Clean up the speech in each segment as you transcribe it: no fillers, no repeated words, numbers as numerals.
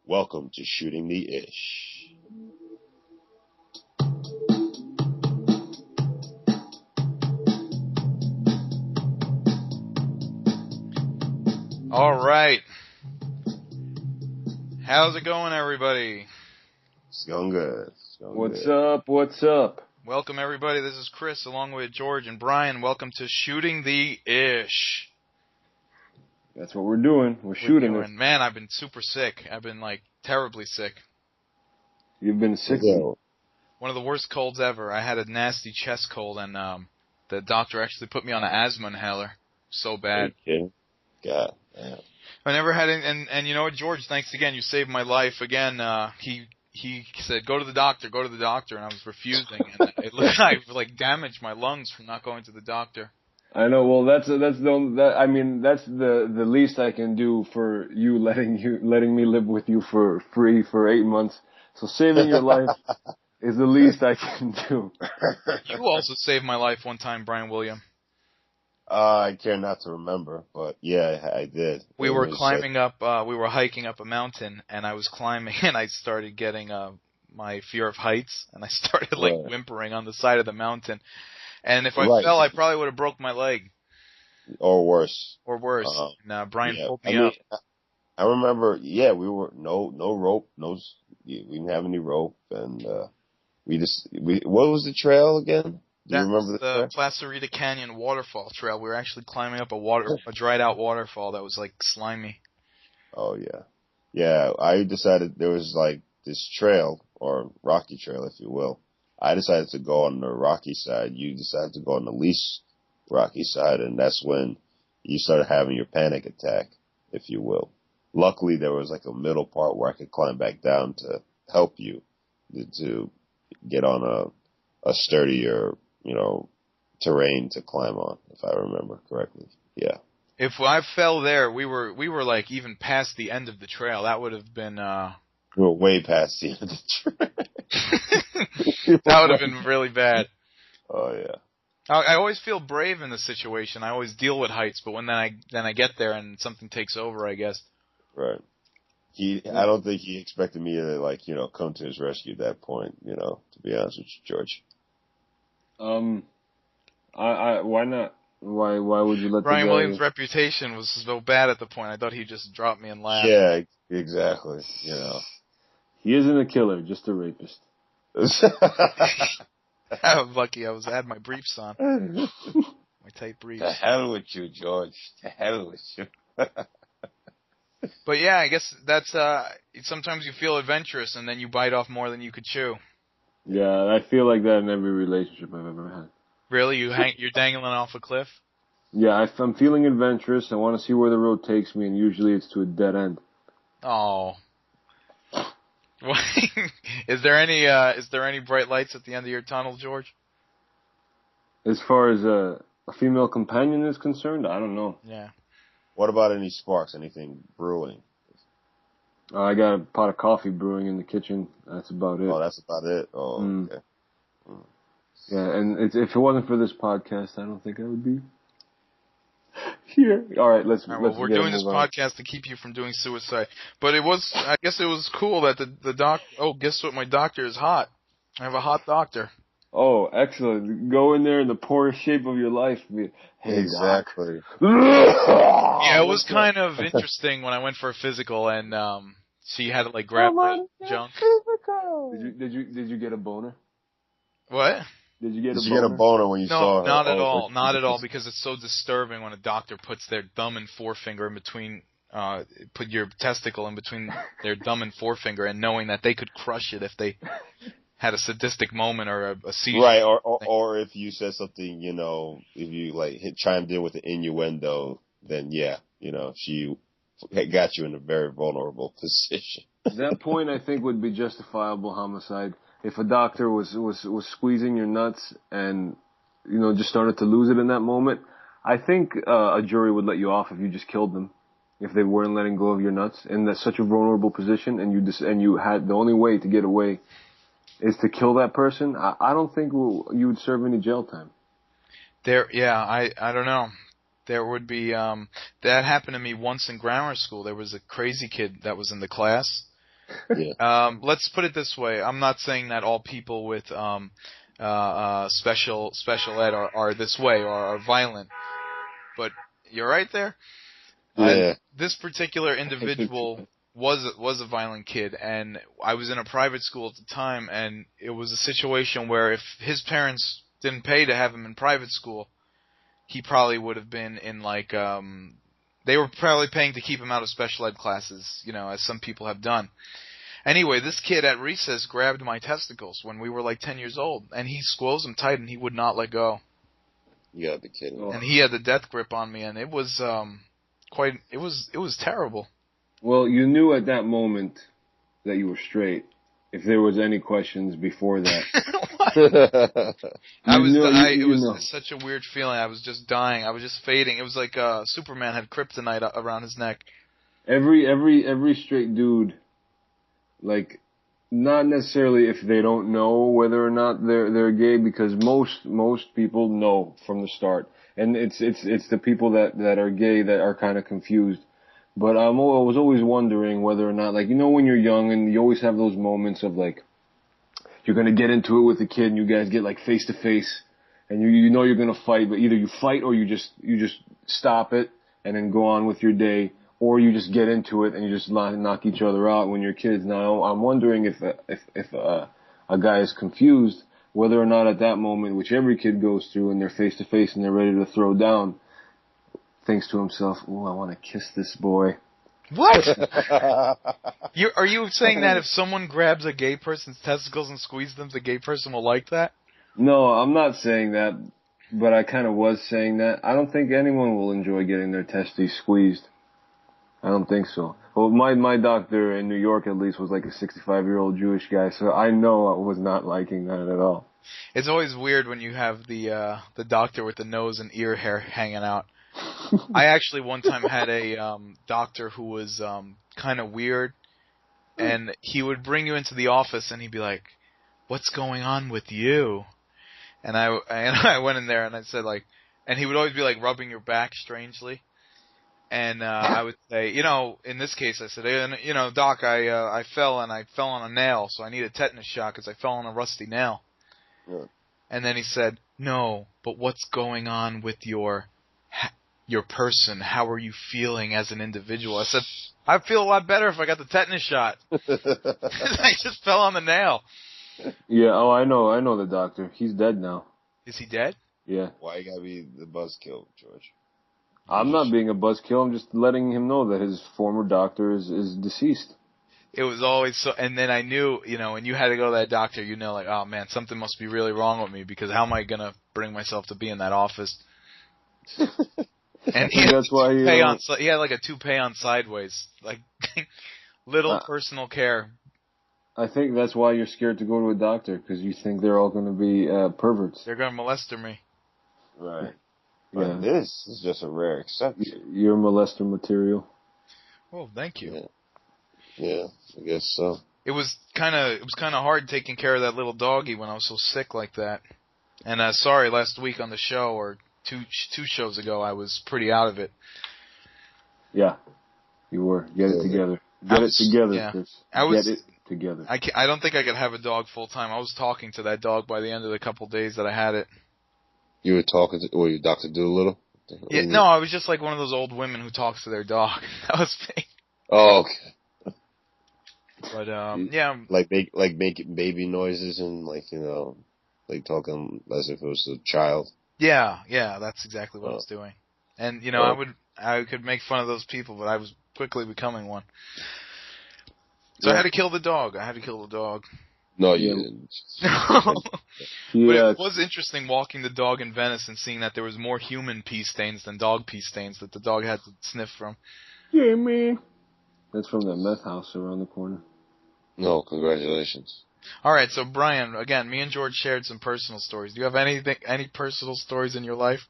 Welcome to Shooting the Ish. All right. How's it going, everybody? It's going good. What's up? What's up? Welcome, everybody. This is Chris, along with George and Brian. Welcome to Shooting the Ish. That's what we're doing. We're shooting it. Man, I've been super sick. I've been, terribly sick. You've been sick? One of the worst colds ever. I had a nasty chest cold, and the doctor actually put me on an asthma inhaler. So bad. Okay. God damn. I never had any, and you know what, George, thanks again. You saved my life again. He said, go to the doctor, and I was refusing, and it looked like I damaged my lungs from not going to the doctor. I know. Well, that's the least I can do for you, letting me live with you for free for 8 months. So saving your life is the least I can do. You also saved my life one time, Brian William. I care not to remember, but yeah, I did. We were hiking up a mountain, and I was climbing, and I started getting my fear of heights, and I started whimpering on the side of the mountain. And if I fell, I probably would have broke my leg. Or worse. And Brian pulled me up. I remember, we were no rope, we didn't have any rope, and what was the trail again? Do you remember the Placerita Canyon waterfall trail. We were actually climbing up a dried out waterfall that was slimy. Oh yeah. Yeah, I decided there was this trail, or rocky trail if you will. I decided to go on the rocky side. You decided to go on the least rocky side, and that's when you started having your panic attack, if you will. Luckily there was a middle part where I could climb back down to help you to get on a sturdier terrain to climb on, if I remember correctly. Yeah. If I fell there, we were even past the end of the trail. That would have been We were way past the end of the trail. That would have been really bad. Oh yeah. I always feel brave in this situation. I always deal with heights, but when I get there and something takes over, I guess. Right. I don't think he expected me to come to his rescue at that point, to be honest with you, George. Why not? Why would you let Brian Williams' reputation was so bad at the point. I thought he'd just drop me and laugh. Yeah, exactly. He isn't a killer, just a rapist. I'm lucky I had my briefs on. My tight briefs. To hell with you, George. To hell with you. But yeah, I guess that's sometimes you feel adventurous and then you bite off more than you could chew. Yeah, I feel like that in every relationship I've ever had. Really? You're dangling off a cliff? Yeah, I'm feeling adventurous. I want to see where the road takes me, and usually it's to a dead end. Oh. Is there any bright lights at the end of your tunnel, George? As far as a female companion is concerned, I don't know. Yeah. What about any sparks? Anything brewing? I got a pot of coffee brewing in the kitchen. That's about it. Oh, that's about it? Oh, okay. Mm. Yeah, and if it wasn't for this podcast, I don't think I would be here. All right, let's we're doing this podcast to keep you from doing suicide. But I guess it was cool that the doc. Oh, guess what? My doctor is hot. I have a hot doctor. Oh, excellent! Go in there in the poorest shape of your life. Hey, exactly. Yeah, it was kind of interesting when I went for a physical, and she had to grab my junk. Did you get a boner? What? Did you get a boner when you saw her? No, not at all. Not at all, because it's so disturbing when a doctor puts their thumb and forefinger in between, put your testicle in between their thumb and forefinger, and knowing that they could crush it if they had a sadistic moment or a seizure. Right, or if you said something, if you chimed in with an innuendo, then she got you in a very vulnerable position. That point, I think, would be justifiable homicide. If a doctor was squeezing your nuts and, just started to lose it in that moment, I think a jury would let you off if you just killed them. If they weren't letting go of your nuts in such a vulnerable position, and you had the only way to get away is to kill that person, I don't think you would serve any jail time. I don't know. There would be, that happened to me once in grammar school. There was a crazy kid that was in the class, Yeah. Let's put it this way. I'm not saying that all people with special ed are this way or are violent, but you're right there. Yeah. This particular individual was a violent kid, and I was in a private school at the time, and it was a situation where if his parents didn't pay to have him in private school, he probably would have been in they were probably paying to keep him out of special ed classes, as some people have done. Anyway, this kid at recess grabbed my testicles when we were like 10 years old, and he squeezed them tight and he would not let go. You gotta be kidding me. And he had the death grip on me, and it was it was terrible. Well, you knew at that moment that you were straight. If there was any questions before that, It was such a weird feeling. I was just dying. I was just fading. It was like Superman had kryptonite around his neck. Every straight dude, like, not necessarily if they don't know whether or not they're gay, because most people know from the start, and it's the people that are gay that are kind of confused. But I was always wondering whether or not, like, when you're young and you always have those moments of like, you're gonna get into it with a kid and you guys get like face to face, and you know you're gonna fight, but either you fight or you just stop it and then go on with your day, or you just get into it and you just knock each other out when you're kids. Now I'm wondering if a guy is confused, whether or not at that moment, which every kid goes through, and they're face to face and they're ready to throw down, thinks to himself, "Ooh, I want to kiss this boy." What? Are you saying that if someone grabs a gay person's testicles and squeezes them, the gay person will like that? No, I'm not saying that, but I kind of was saying that. I don't think anyone will enjoy getting their testes squeezed. I don't think so. Well, my doctor in New York, at least, was like a 65-year-old Jewish guy, so I know I was not liking that at all. It's always weird when you have the doctor with the nose and ear hair hanging out. I actually one time had a doctor who was kind of weird, and he would bring you into the office and he'd be like, "What's going on with you?" And I went in there and I said and he would always be like rubbing your back strangely, and I would say, in this case I said, "Doc, I fell and I fell on a nail, so I need a tetanus shot because I fell on a rusty nail." Yeah. And then he said, "No, but what's going on with your person? How are you feeling as an individual?" I said, "I feel a lot better if I got the tetanus shot." I just fell on the nail. Yeah, I know the doctor. He's dead now. Is he dead? Yeah. Why you gotta be the buzzkill, George? I'm not being a buzzkill. I'm just letting him know that his former doctor is deceased. It was always so, and then I knew, when you had to go to that doctor, like, oh man, something must be really wrong with me, because how am I gonna bring myself to be in that office? And he had like a toupee on sideways, like little personal care. I think that's why you're scared to go to a doctor, because you think they're all going to be perverts. They're gonna molester me. Right. Yeah. But this is just a rare exception. You're molester material. Oh, thank you. Yeah, I guess so. It was kind of hard taking care of that little doggy when I was so sick like that. And sorry, last week on the show, or two shows ago, I was pretty out of it. Yeah, you were. Get it together. Get it together, Chris. Get it together. I don't think I could have a dog full time. I was talking to that dog by the end of the couple days that I had it. You were talking to, your Dr. Doolittle? Yeah, no, I was just like one of those old women who talks to their dog. That was me. Oh, okay. But yeah, like making baby noises and like talking as if it was a child. Yeah, that's exactly what I was doing. And I could make fun of those people, but I was quickly becoming one. So I had to kill the dog. No, you didn't. But it was interesting walking the dog in Venice and seeing that there was more human pee stains than dog pee stains that the dog had to sniff from. Yeah, man. That's from that meth house around the corner. No, congratulations. All right, so Brian, again, me and George shared some personal stories. Do you have any personal stories in your life?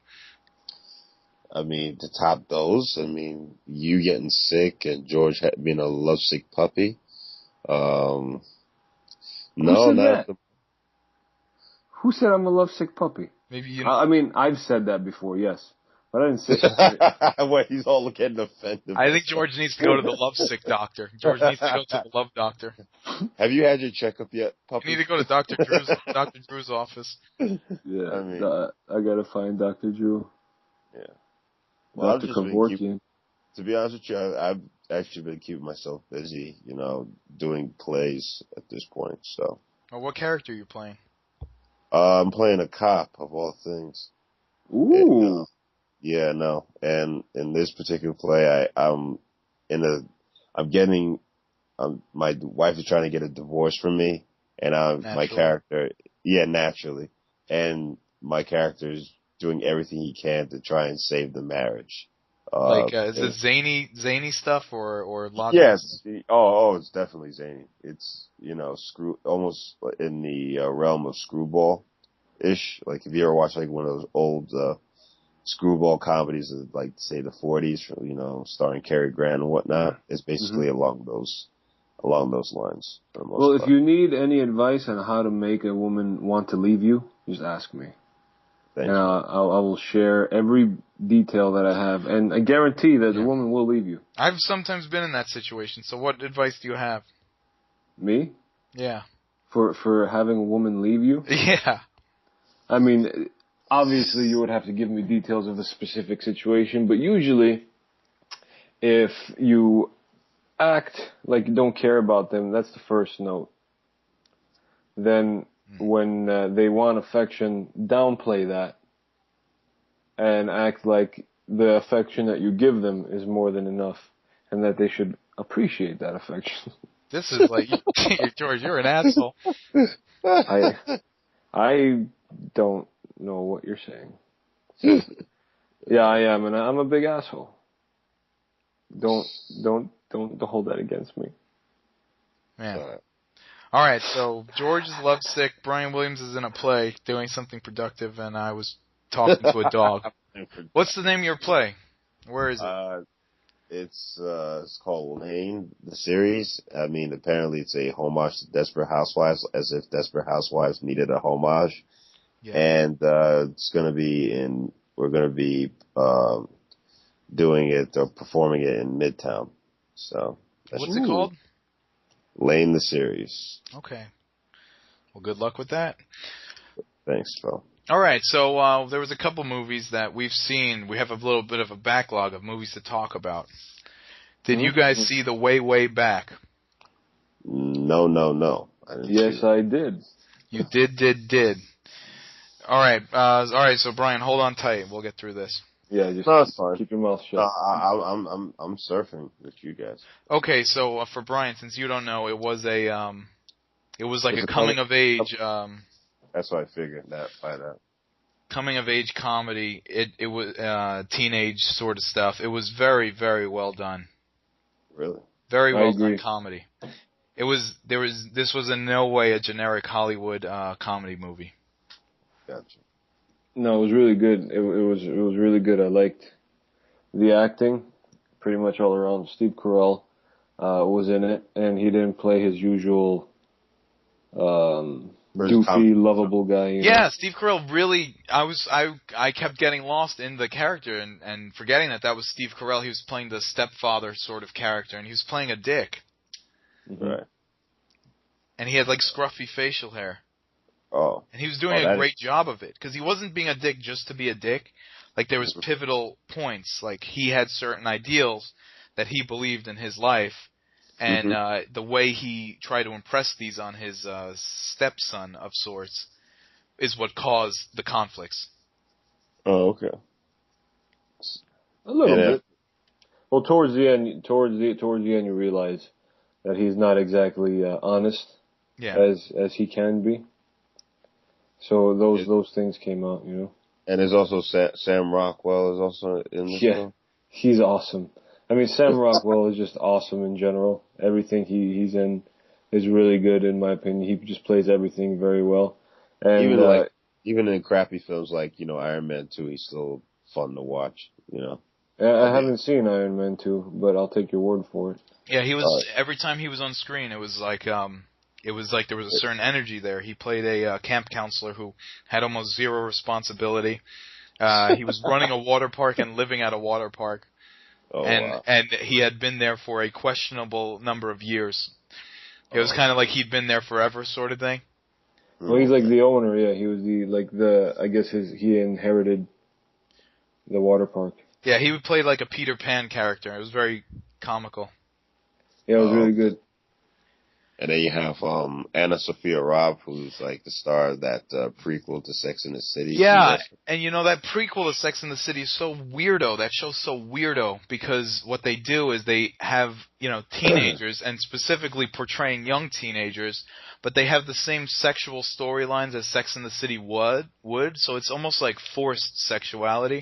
I mean, to top those, you getting sick and George being a lovesick puppy. No, not. Who said I'm a lovesick puppy? Maybe you. I mean, I've said that before, yes, But I didn't say. Wait, he's all getting offended. I think George needs to go to the lovesick doctor. George needs to go to the love doctor. Have you had your checkup yet, puppy? You need to go to Dr. Drew's office. Yeah, I mean, I gotta find Dr. Drew. Yeah. Well, Dr. Kevorkian. To be honest with you, I've actually been keeping myself busy, doing plays at this point. So. Well, what character are you playing? I'm playing a cop of all things. Ooh. Yeah, no. And in this particular play, my wife is trying to get a divorce from me, and my character, naturally, and my character is doing everything he can to try and save the marriage. Is it zany stuff or logical? Yes. Oh, it's definitely zany. It's, almost in the realm of screwball-ish. Like, if you ever watch, like, one of those old, screwball comedies of, like, say, the 40s, starring Cary Grant and whatnot, it's basically along those lines for the most Well, part. if you need any advice on how to make a woman want to leave you, just ask me. Thanks. And I will share every detail that I have, and I guarantee that the woman will leave you. I've sometimes been in that situation, so what advice do you have? Me? Yeah. For having a woman leave you? Yeah. I mean, obviously you would have to give me details of the specific situation, but usually if you act like you don't care about them, that's the first note. Then when they want affection, downplay that and act like the affection that you give them is more than enough and that they should appreciate that affection. This is like, George, you're an asshole. I don't know what you're saying. Yeah, I am, and I'm a big asshole. Don't hold that against me. Man. All right, so George is lovesick, Brian Williams is in a play doing something productive, and I was talking to a dog. What's the name of your play? Where is it? It's called Lane, the series. I mean, apparently it's a homage to Desperate Housewives, as if Desperate Housewives needed a homage. Yeah. And we're gonna be doing it or performing it in Midtown. So what's it called? Lane, the series. Okay. Well, good luck with that. Thanks, Phil. All right, so there was a couple movies that we've seen. We have a little bit of a backlog of movies to talk about. Did you guys see The Way, Way Back? No. Yes, I did. You did. All right, so Brian, hold on tight. We'll get through this. Yeah, just keep your mouth shut. I'm surfing with you guys. Okay, so for Brian, since you don't know, it was like a coming of age. That's what I figured by that. Coming of age comedy. It was teenage sort of stuff. It was very, very well done. Really? Very well done comedy. This was in no way a generic Hollywood comedy movie. Gotcha. No, it was really good. It was really good. I liked the acting, pretty much all around. Steve Carell was in it, and he didn't play his usual goofy, lovable guy. Yeah, Steve Carell really. I kept getting lost in the character and forgetting that was Steve Carell. He was playing the stepfather sort of character, and he was playing a dick. Mm-hmm. Right. And he had like scruffy facial hair. Oh. And he was doing a great job of it because he wasn't being a dick just to be a dick. Like there was pivotal points. Like he had certain ideals that he believed in his life. And the way he tried to impress these on his stepson of sorts is what caused the conflicts. Oh, okay. A little bit. Well, towards the end, you realize that he's not exactly honest as he can be. So those things came out, And there's also Sam Rockwell is also in this film. He's awesome. I mean, Sam Rockwell is just awesome in general. Everything he's in is really good, in my opinion. He just plays everything very well. And even in crappy films like Iron Man 2, he's still fun to watch. I haven't seen Iron Man 2, but I'll take your word for it. Yeah, he was. Every time he was on screen, it was like there was a certain energy there. He played a camp counselor who had almost zero responsibility, He was running a water park and living at a water park, Oh and wow. and he had been there for a questionable number of years. It was Oh, kind of okay. like he'd been there forever, sort of thing. Well, he's like Okay. the owner. Yeah, he was I guess he inherited the water park. Yeah, he would play like a Peter Pan character. It was very comical. Yeah, it was Oh, really okay. good. And then you have Anna Sophia Robb, who's like the star of that prequel to Sex and the City. She's Yeah, also and you know that prequel to Sex and the City is so weirdo. That show's so weirdo because what they do is they have, teenagers and specifically portraying young teenagers, but they have the same sexual storylines as Sex and the City would, so it's almost like forced sexuality.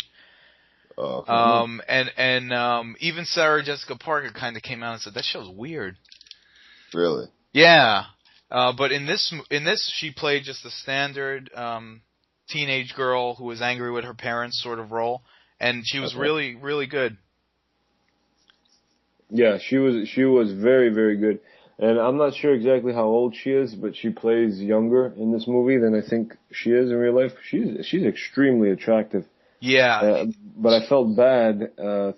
oh, okay. Hmm. And even Sarah Jessica Parker kind of came out and said that show's weird. Really? Yeah, but in this she played just a standard teenage girl who was angry with her parents sort of role, and she was Okay. really really good. Yeah, she was very very good, and I'm not sure exactly how old she is, but she plays younger in this movie than I think she is in real life. She's extremely attractive, Yeah, but I felt bad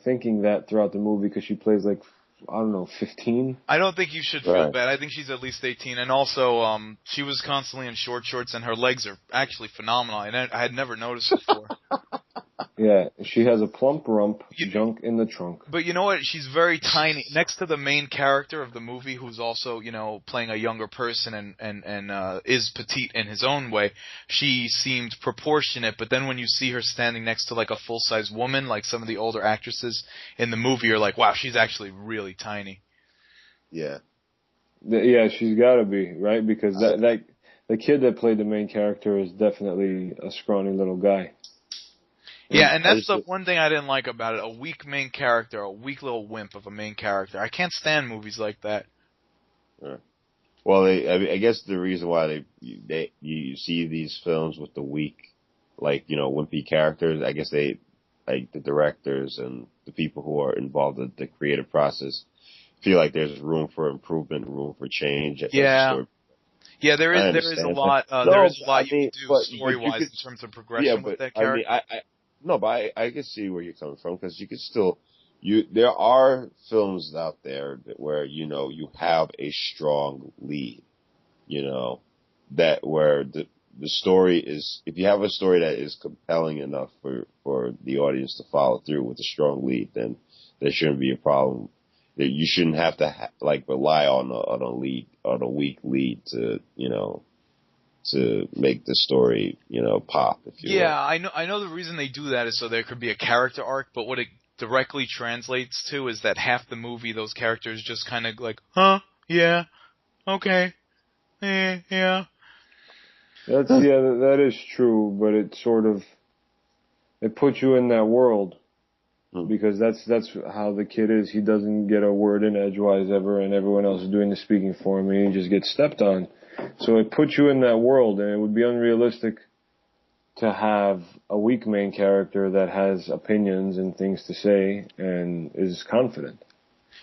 thinking that throughout the movie because she plays like I don't know 15. I don't think you should feel Right. bad. I think she's at least 18, and also she was constantly in short shorts, and her legs are actually phenomenal. And I had never noticed before. Yeah, she has a plump rump, You, junk in the trunk. But you know what? She's very tiny. Next to the main character of the movie, who's also, playing a younger person and is petite in his own way, she seemed proportionate. But then when you see her standing next to like a full-size woman, like some of the older actresses in the movie, you're like, wow, she's actually really tiny. Yeah. Yeah, she's got to be right because I, that the kid that played the main character is definitely a scrawny little guy. Yeah, mm, and I that's just the one thing I didn't like about it. A weak main character, a weak little wimp of a main character. I can't stand movies like that. uh, well, I mean, I guess the reason why you see these films with the weak, like wimpy characters. I guess they like the directors and the people who are involved in the creative process feel like there's room for improvement, room for change as the Yeah. story. Yeah, I there is a understand that. lot. There No, is a but I lot you mean, can do but you story-wise could, in terms of yeah, progression with but that I mean, character. no, but I can see where you're coming from because you could still, there are films out there where, you have a strong lead, you know, that where the story is, if you have a story that is compelling enough for the audience to follow through with a strong lead, then there shouldn't be a problem. That you shouldn't have to like rely on a weak lead to, to make the story, pop, if you Yeah, will. I know the reason they do that is so there could be a character arc, but what it directly translates to is that half the movie those characters just kind of like, huh, yeah, okay, yeah. That is true, but it puts you in that world Hmm. because that's how the kid is. He doesn't get a word in edgewise ever, and everyone else is doing the speaking for him, and he just gets stepped on. So it puts you in that world, and it would be unrealistic to have a weak main character that has opinions and things to say and is confident.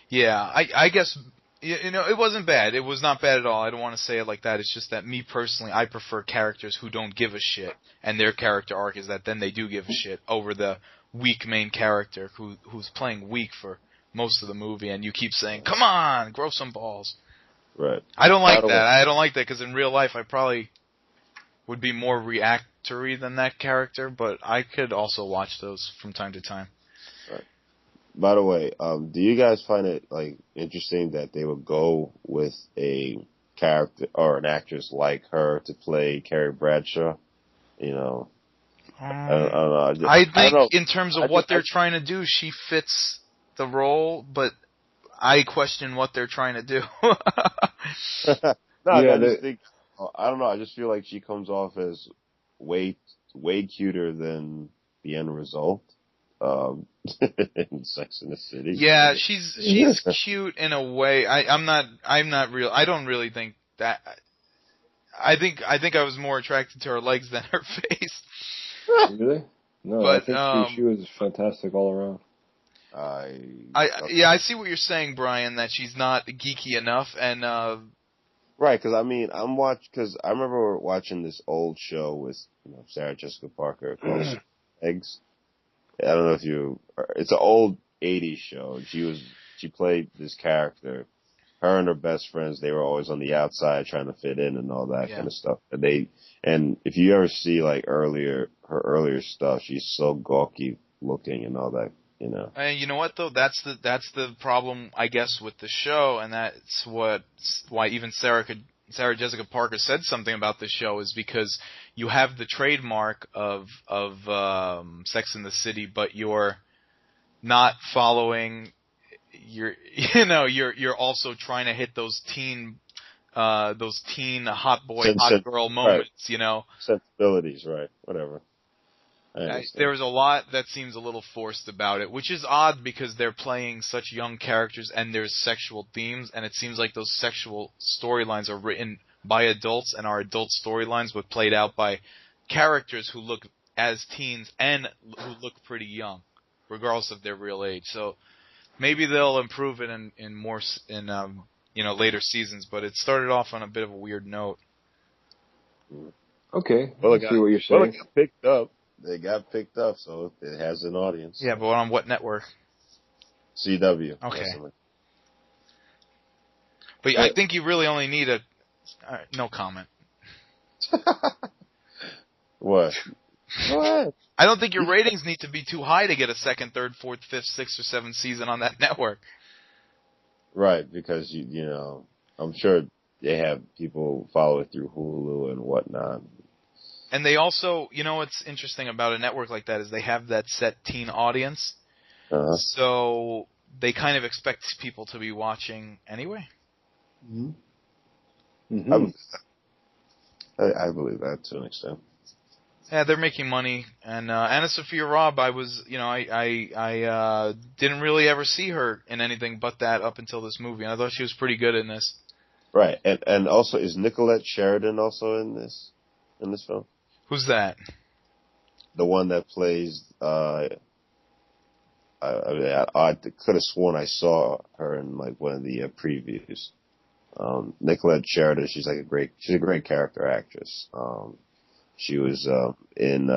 Yeah, I guess it wasn't bad. It was not bad at all. I don't want to say it like that. It's just that me personally, I prefer characters who don't give a shit, and their character arc is that then they do give a shit over the weak main character who's playing weak for most of the movie, and you keep saying, "Come on, grow some balls." Right. I don't By like the way, that. I don't like that because in real life, I probably would be more reactory than that character, but I could also watch those from time to time. right. By the way, do you guys find it like interesting that they would go with a character or an actress like her to play Carrie Bradshaw? You know, I don't know. I I don't think know. in terms I of just, what they're trying to do, she fits the role, but I question what they're trying to do. no, Yeah, I just think I don't know. I just feel like she comes off as way way cuter than the end result. In Sex in the City. Yeah, she's cute in a way. I'm not real. I don't really think that. I think I was more attracted to her legs than her face. really? No, I But think she was fantastic all around. I yeah, okay. I see what you're saying, Brian. That she's not geeky enough, and Right, because I mean, because I remember watching this old show with Sarah Jessica Parker called Scrubs, Eggs. I don't know if you. It's an old '80s show. She played this character. Her and her best friends, they were always on the outside trying to fit in and all that Yeah. kind of stuff. And if you ever see like her earlier stuff, she's so gawky looking and all that, you know. And you know what though? That's the problem, I guess, with the show, and that's why even Sarah Jessica Parker said something about this show, is because you have the trademark of Sex and the City, but you're not following. You're also trying to hit those teen hot boy, hot girl Right. moments, you know. Sensibilities, right? Whatever. I understand. There's a lot that seems a little forced about it, which is odd because they're playing such young characters and there's sexual themes, and it seems like those sexual storylines are written by adults and are adult storylines, but played out by characters who look as teens and who look pretty young, regardless of their real age. So maybe they'll improve it in later seasons, but it started off on a bit of a weird note. Okay, Well, I see what you're saying. it got picked up. They got picked up, so it has an audience. Yeah, but on what network? CW. Okay. Definitely. But I think you really only need no comment. What? Go ahead. I don't think your ratings need to be too high to get a second, third, fourth, fifth, sixth, or seventh season on that network. Right, because you know, I'm sure they have people follow it through Hulu and whatnot. And they also, what's interesting about a network like that is they have that set teen audience. Uh-huh. So they kind of expect people to be watching anyway. Mm-hmm. Mm-hmm. I believe that to an extent. Yeah, they're making money, and Anna Sophia Robb, I didn't really ever see her in anything but that up until this movie, and I thought she was pretty good in this. Right, and also is Nicolette Sheridan also in this film? Who's that? The one that plays. I could have sworn I saw her in like one of the previews. Nicolette Sheridan, she's a great character actress. She was in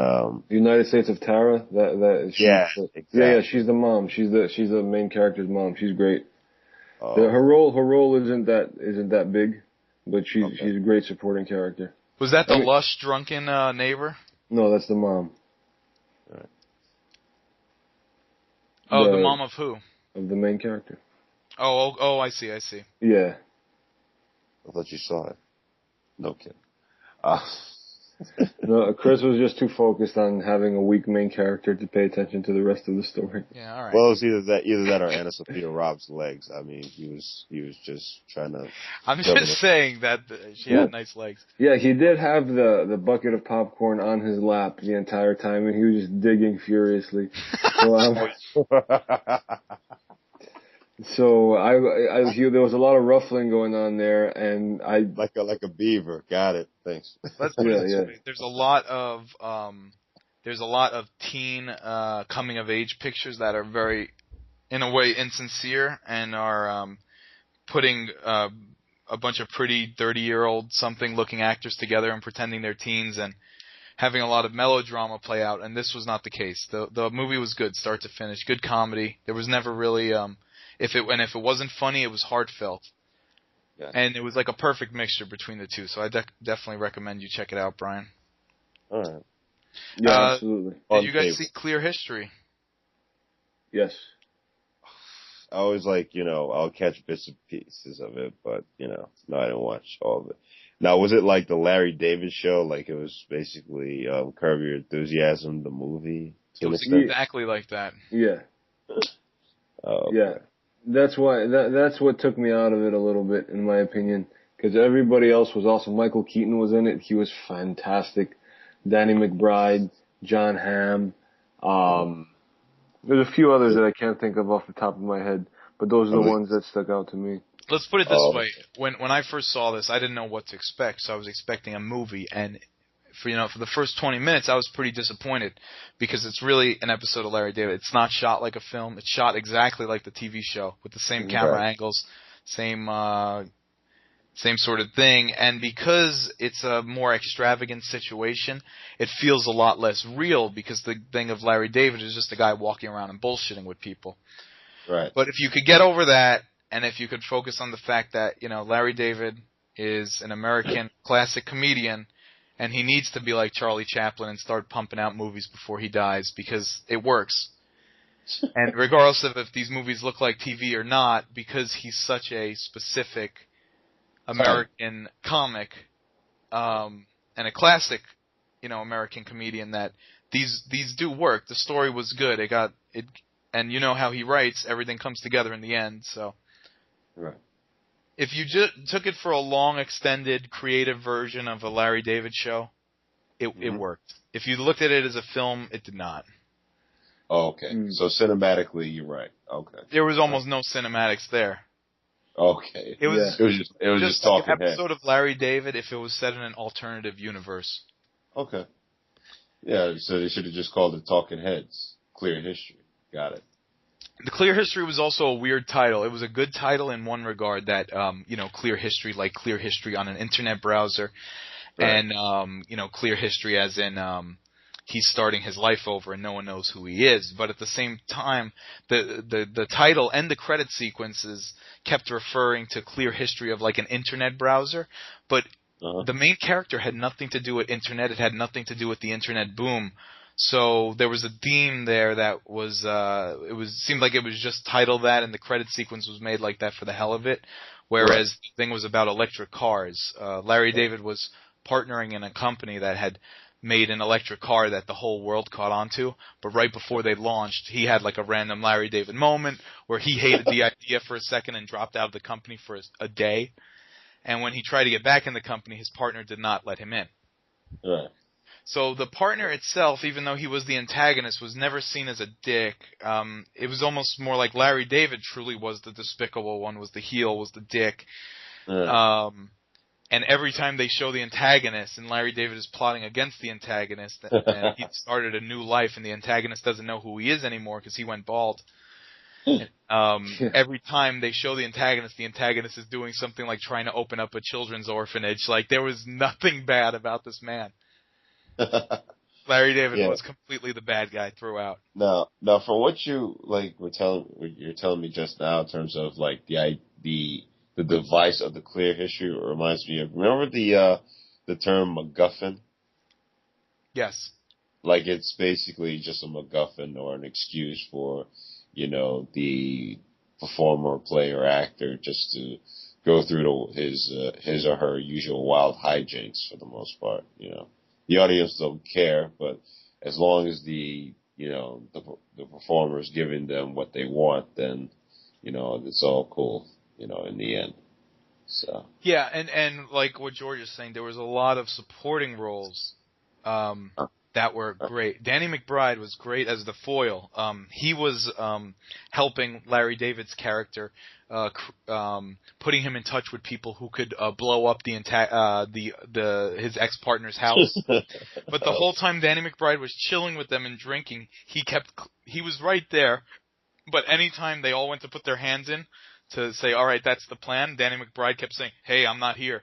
United States of Tara. Exactly. Yeah, she's the mom. She's the main character's mom. She's great. Oh. Her role isn't that big, but she's a great supporting character. Was that the lush drunken neighbor? No, that's the mom. Right. Oh, the mom of who? Of the main character. Oh, I see. Yeah. I thought you saw it. No kidding. No, Chris was just too focused on having a weak main character to pay attention to the rest of the story. Yeah, all right. Well, it was either that or Anna Sophia Robb's legs. I mean, he was just trying to. I'm just saying that she had nice legs. Yeah, he did have the bucket of popcorn on his lap the entire time, and he was just digging furiously. So there was a lot of ruffling going on there, and like a beaver. Got it. Thanks. Let's put it this way. There's a lot of teen coming of age pictures that are very, in a way, insincere and are putting a bunch of pretty 30-year-old something looking actors together and pretending they're teens and having a lot of melodrama play out. And this was not the case. The movie was good, start to finish, good comedy. There was never really if it wasn't funny, it was heartfelt. Yeah. And it was like a perfect mixture between the two. So I definitely recommend you check it out, Brian. All right. Yeah, absolutely. Did you guys see Clear History? Yes. I always I'll catch bits and pieces of it, but no, I didn't watch all of it. Now, was it like the Larry David show? Like it was basically Curb Your Enthusiasm, the movie? It was exactly like that. Yeah. Oh, okay. Yeah. That's why that's what took me out of it a little bit, in my opinion, because everybody else was awesome. Michael Keaton was in it; he was fantastic. Danny McBride, John Hamm. There's a few others that I can't think of off the top of my head, but those are the ones that stuck out to me. Let's put it this way: when I first saw this, I didn't know what to expect, so I was expecting a movie, and for the first 20 minutes, I was pretty disappointed because it's really an episode of Larry David. It's not shot like a film. It's shot exactly like the TV show with the same camera angles, same Same sort of thing, and because it's a more extravagant situation, it feels a lot less real because the thing of Larry David is just a guy walking around and bullshitting with people. Right. But if you could get over that, and if you could focus on the fact that, Larry David is an American classic comedian, and he needs to be like Charlie Chaplin and start pumping out movies before he dies because it works. And regardless of if these movies look like TV or not, because he's such a specific American comic, and a classic, American comedian, that these do work. The story was good. And you know how he writes, everything comes together in the end. So, Right. if you took it for a long, extended, creative version of a Larry David show, it worked. If you looked at it as a film, it did not. Oh, okay. So cinematically, you're right. Okay. There was almost no cinematics there. Okay. It was just like talking an episode of Larry David if it was set in an alternative universe. Okay. Yeah, so they should have just called it Talking Heads. Clear History. Got it. The Clear History was also a weird title. It was a good title in one regard that, Clear History, like Clear History on an internet browser. Right. And, Clear History as in, he's starting his life over and no one knows who he is. But at the same time, the title and the credit sequences kept referring to Clear History of like an internet browser. But the main character had nothing to do with internet. It had nothing to do with the internet boom. So there was a theme there that was, seemed like it was just titled that, and the credit sequence was made like that for the hell of it. Whereas the thing was about electric cars. Larry David was partnering in a company that had made an electric car that the whole world caught on to, but right before they launched, he had like a random Larry David moment where he hated the idea for a second and dropped out of the company for a day. And when he tried to get back in the company, his partner did not let him in. Right. So the partner itself, even though he was the antagonist, was never seen as a dick. It was almost more like Larry David truly was the despicable one, was the heel, was the dick. Right. And every time they show the antagonist, and Larry David is plotting against the antagonist, and he started a new life, and the antagonist doesn't know who he is anymore because he went bald. Every time they show the antagonist is doing something like trying to open up a children's orphanage. Like, there was nothing bad about this man. Larry David was completely the bad guy throughout. Now, from what you you're telling me just now in terms of like the device of the Clear History, reminds me of, remember the term MacGuffin? Yes. Like, it's basically just a MacGuffin or an excuse for, the performer, player, actor just to go through his or her usual wild hijinks for the most part. The audience don't care, but as long as the performer is giving them what they want, then it's all cool. In the end. So. Yeah, and like what George is saying, there was a lot of supporting roles that were great. Danny McBride was great as the foil. He was helping Larry David's character, putting him in touch with people who could blow up his ex-partner's house. But the whole time Danny McBride was chilling with them and drinking, he was right there. But anytime they all went to put their hands in to say, all right, that's the plan, Danny McBride kept saying, hey, I'm not here.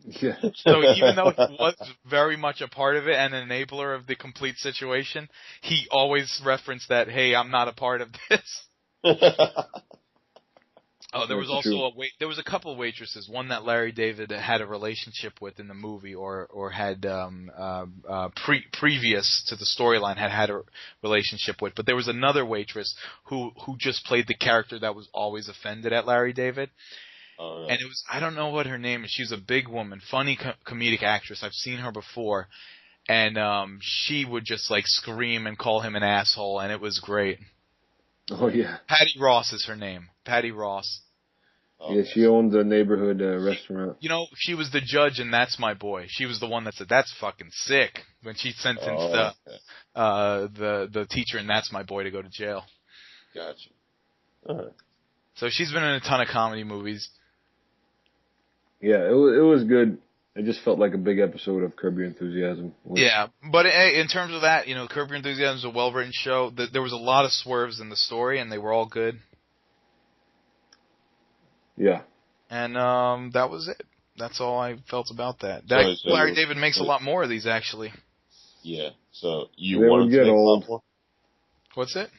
Yeah. So even though he was very much a part of it and an enabler of the complete situation, he always referenced that, hey, I'm not a part of this. There was also there was a couple of waitresses, one that Larry David had a relationship with in the movie, or had previous to the storyline had a relationship with. But there was another waitress who just played the character that was always offended at Larry David. Oh, and it was, I don't know what her name is. She's a big woman, funny comedic actress. I've seen her before, and she would just like scream and call him an asshole, and it was great. Oh, yeah. Patty Ross is her name. Patty Ross. Oh, yeah, she owned the neighborhood restaurant. She was the judge in That's My Boy. She was the one that said, that's fucking sick, when she sentenced the teacher in That's My Boy to go to jail. Gotcha. All right. So she's been in a ton of comedy movies. Yeah, it was good. It just felt like a big episode of Curb Your Enthusiasm. Yeah, but in terms of that, Curb Your Enthusiasm is a well-written show. There was a lot of swerves in the story, and they were all good. Yeah. And that was it. That's all I felt about that. So Larry David makes a lot more of these, actually. Yeah. So you They want would him to get make a old. lot more? What's it?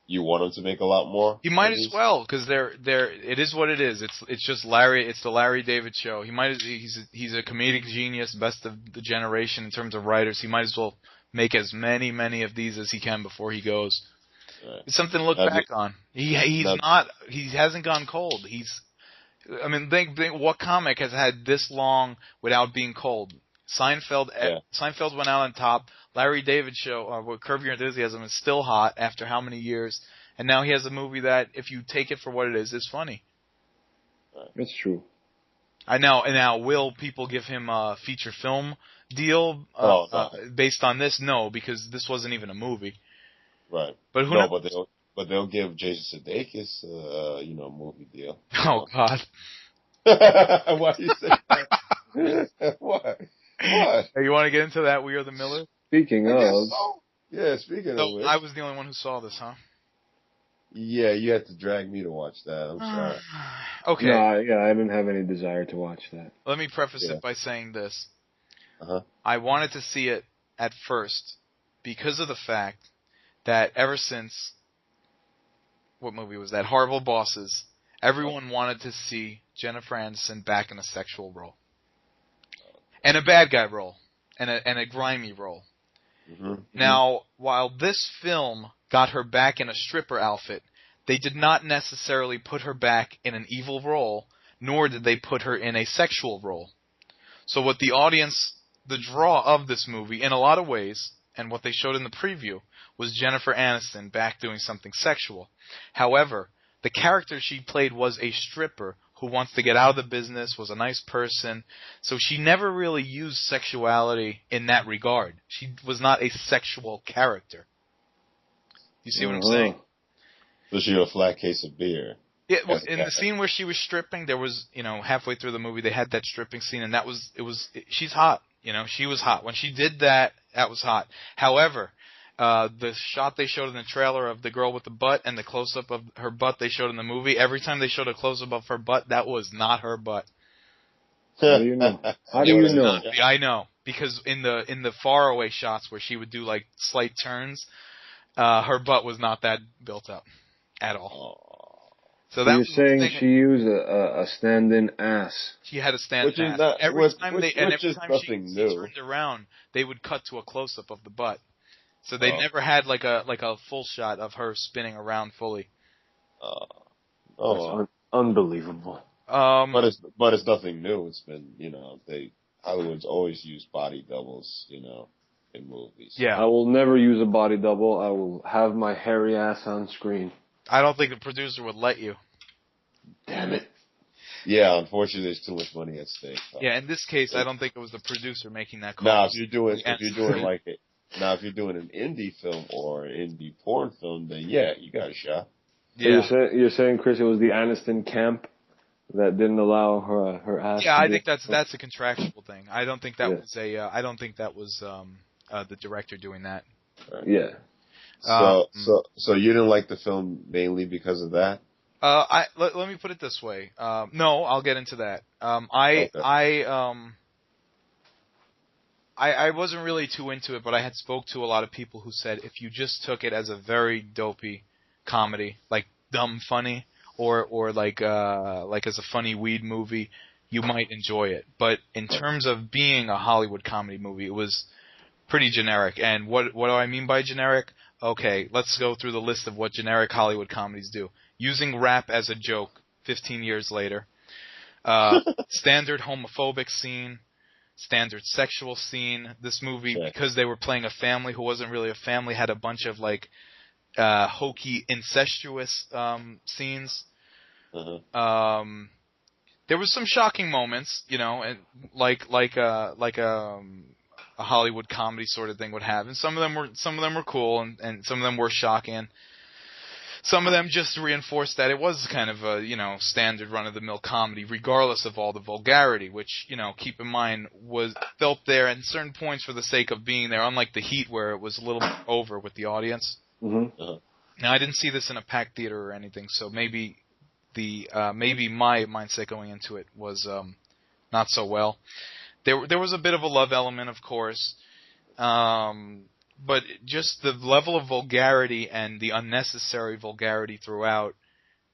You want him to make a lot more? He might of as these? well, because it is what it is. It's just Larry. It's the Larry David show. He's a comedic genius, best of the generation in terms of writers. He might as well make as many of these as he can before he goes. Right. It's something to look Now, back on. He hasn't gone cold. Think what comic has had this long without being cold? Seinfeld went out on top. Larry David show, with Curb Your Enthusiasm, is still hot after how many years? And now he has a movie that, if you take it for what it is funny. It's true. I know. And now, will people give him a feature film deal based on this? No, because this wasn't even a movie. Right. But who knows? But they'll give Jason Sudeikis, a movie deal. Oh God. Why do you say that? What? Hey, you want to get into that? We Are the Miller. Speaking of, so. Yeah. Speaking of which, I was the only one who saw this, huh? Yeah, you had to drag me to watch that. I'm sorry. Okay. No, I didn't have any desire to watch that. Let me preface it by saying this. Uh-huh. I wanted to see it at first because of the fact that ever since, what movie was that? Horrible Bosses, everyone wanted to see Jennifer Aniston back in a sexual role. And a bad guy role. And a grimy role. Mm-hmm. Now, while this film got her back in a stripper outfit, they did not necessarily put her back in an evil role, nor did they put her in a sexual role. So what the audience, the draw of this movie, in a lot of ways, and what they showed in the preview, was Jennifer Aniston back doing something sexual. However, the character she played was a stripper who wants to get out of the business, was a nice person, so she never really used sexuality in that regard. She was not a sexual character. You see what I'm saying? So she had a flat case of beer. Yeah, well, in the scene where she was stripping, there was, halfway through the movie, they had that stripping scene, and she's hot. She was hot. When she did that, that was hot. However, the shot they showed in the trailer of the girl with the butt and the close-up of her butt they showed in the movie, every time they showed a close-up of her butt, that was not her butt. How do you know? How do you know? I know, because in the faraway shots where she would do like slight turns, her butt was not that built up at all. So you're saying she used a stand-in ass. She had a stand-in ass. Every time she turned around, they would cut to a close-up of the butt. So they never had like a full shot of her spinning around fully. That's unbelievable. But it's nothing new. It's been Hollywood's always used body doubles, in movies. Yeah. I will never use a body double. I will have my hairy ass on screen. I don't think the producer would let you. Damn it. Yeah, unfortunately, there's too much money at stake. Yeah, in this case, I don't think it was the producer making that call. Now, if you're doing an indie film or an indie porn film, then yeah, you got a shot. Yeah. So you're saying, Chris, it was the Aniston camp that didn't allow her ass. Yeah, I think that's a contractual thing. I don't think that was the director doing that. Yeah. So you didn't like the film mainly because of that? Let me put it this way. No, I'll get into that. I wasn't really too into it, but I had spoke to a lot of people who said if you just took it as a very dopey comedy, like dumb funny, or like as a funny weed movie, you might enjoy it. But in terms of being a Hollywood comedy movie, it was pretty generic. And what do I mean by generic? Okay, let's go through the list of what generic Hollywood comedies do. Using rap as a joke 15 years later. Standard homophobic scene. Standard sexual scene. This movie, because they were playing a family who wasn't really a family, had a bunch of hokey incestuous scenes. Uh-huh. There was some shocking moments, and like a Hollywood comedy sort of thing would have, and some of them were cool, and some of them were shocking. Some of them just reinforced that it was kind of a standard run-of-the-mill comedy, regardless of all the vulgarity, which keep in mind was felt there at certain points for the sake of being there, unlike The Heat where it was a little over with the audience. Mm-hmm. Uh-huh. Now I didn't see this in a packed theater or anything, so maybe the maybe my mindset going into it was not so well. There was a bit of a love element, of course, but just the level of vulgarity and the unnecessary vulgarity throughout.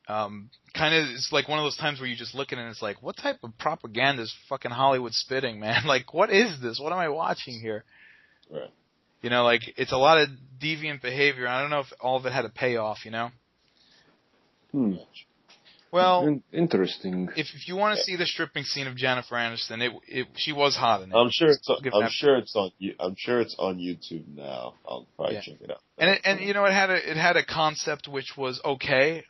Kind of, it's like one of those times where you just look at it and it's like, what type of propaganda is fucking Hollywood spitting, man? Like, what is this? What am I watching here? Right. You know, like, it's a lot of deviant behavior. I don't know if all of it had a payoff, you know? Well, Interesting. if you want to see the stripping scene of Jennifer Aniston, she was hot in it. I'm sure it's on YouTube now. I'll probably check it out. And you know, it had a concept which was okay.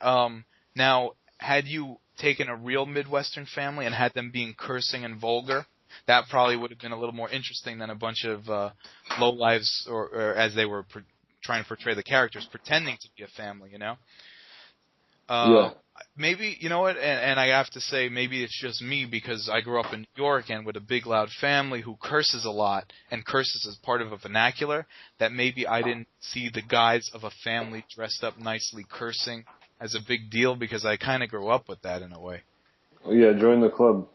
Now, had you taken a real Midwestern family and had them being cursing and vulgar, that probably would have been a little more interesting than a bunch of lowlives, or as they were trying to portray the characters, pretending to be a family, you know? Maybe, you know what, and I have to say, maybe it's just me because I grew up in New York and with a big loud family who curses a lot and curses as part of a vernacular, that maybe I didn't see the guys of a family dressed up nicely cursing as a big deal because I kind of grew up with that in a way. Oh, yeah, join the club.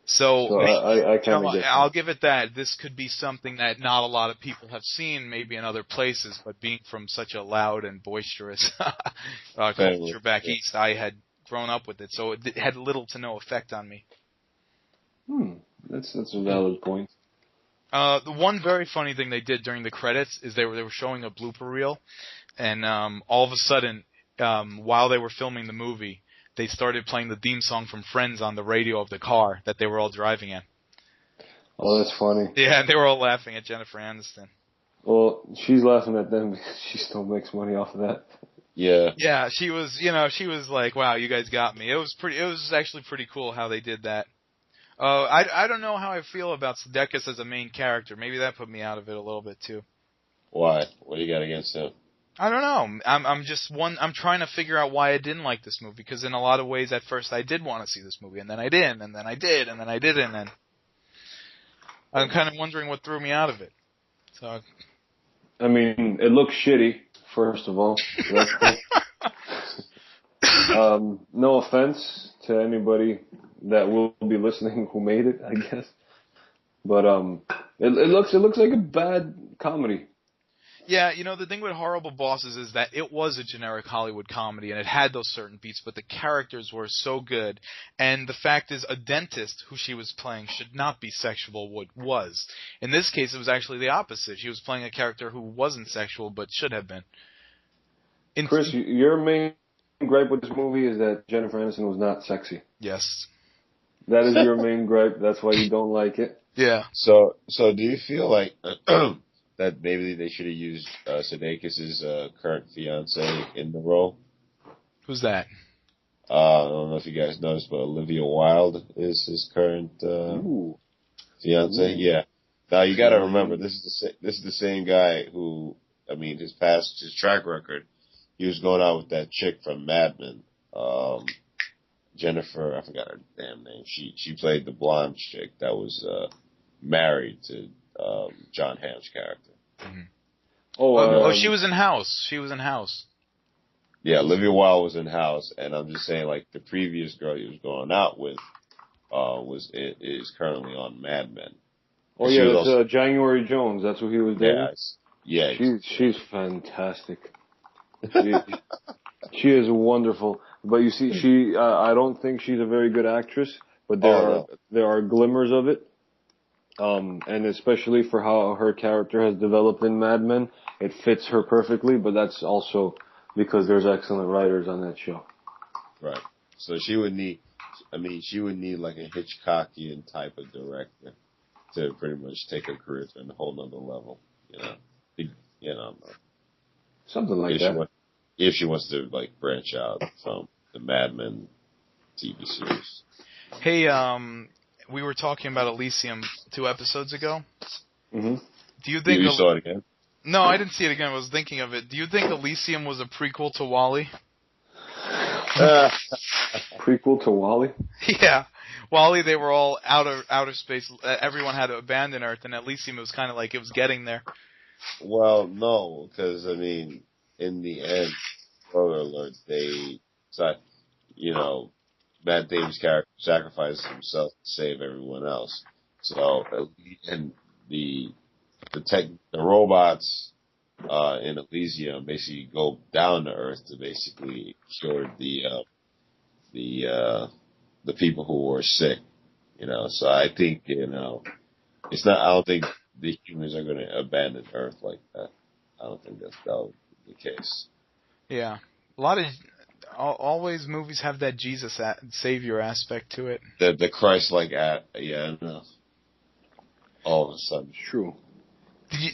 So maybe, I kind of get I'll give it that. This could be something that not a lot of people have seen, maybe in other places, but being from such a loud and boisterous culture back east, I had grown up with it, so it had little to no effect on me. That's a valid point. The one very funny thing they did during the credits is they were showing a blooper reel, and all of a sudden, while they were filming the movie, they started playing the theme song from Friends on the radio of the car that they were all driving in. Oh, that's funny. Yeah, they were all laughing at Jennifer Aniston. Well, she's laughing at them because she still makes money off of that. Yeah. Yeah, she was like, wow, you guys got me. It was actually pretty cool how they did that. I don't know how I feel about Sudeikis as a main character. Maybe that put me out of it a little bit too. Why? What do you got against him? I don't know. I'm trying to figure out why I didn't like this movie, because in a lot of ways at first I did want to see this movie, and then I didn't, and then I did, and then I didn't, and I'm kind of wondering what threw me out of it. So, I mean, it looks shitty, first of all. That's cool. No offense to anybody that will be listening who made it, I guess. But it looks like a bad comedy. Yeah, you know, the thing with Horrible Bosses is that it was a generic Hollywood comedy, and it had those certain beats, but the characters were so good. And the fact is, a dentist who she was playing should not be sexual, was. In this case, it was actually the opposite. She was playing a character who wasn't sexual, but should have been. Chris, your main gripe with this movie is that Jennifer Aniston was not sexy. Yes. That is your main gripe. That's why you don't like it. Yeah. So do you feel like that maybe they should have used Sudeikis' current fiance in the role? Who's that? I don't know if you guys noticed, but Olivia Wilde is his current fiance. Ooh. Yeah. Now you got to remember, this is the same guy who, I mean, his track record. He was going out with that chick from Mad Men, Jennifer. I forgot her damn name. She played the blonde chick that was married to John Hamm's character. Mm-hmm. She was in House. She was in House. Yeah, Olivia Wilde was in House, and I'm just saying, like, the previous girl he was going out with is currently on Mad Men. Oh yeah, that's January Jones. That's what he was doing. Yeah. She's fantastic. She is wonderful. But you see, I don't think she's a very good actress, but there are glimmers of it. And especially for how her character has developed in Mad Men, it fits her perfectly, but that's also because there's excellent writers on that show. Right. So she would need like a Hitchcockian type of director to pretty much take her career to a whole nother level, Something like that. If she wants to, like, branch out from the Mad Men TV series. Hey, we were talking about Elysium 2 episodes ago. Mm-hmm. Do you think you saw it again? No, I didn't see it again. I was thinking of it. Do you think Elysium was a prequel to WALL-E? Prequel to WALL-E? Yeah. WALL-E, they were all outer space. Everyone had to abandon Earth, and Elysium, it was kind of like it was getting there. Well, no, because, I mean, in the end, spoiler alert, Matt Damon's character sacrifices himself to save everyone else. So, and the robots in Elysium basically go down to Earth to basically cure the people who were sick. So I think it's not. I don't think the humans are going to abandon Earth like that. I don't think that'll be the case. Yeah, a lot of always movies have that Jesus savior aspect to it. The Christ-like yeah, no. All of a sudden, True.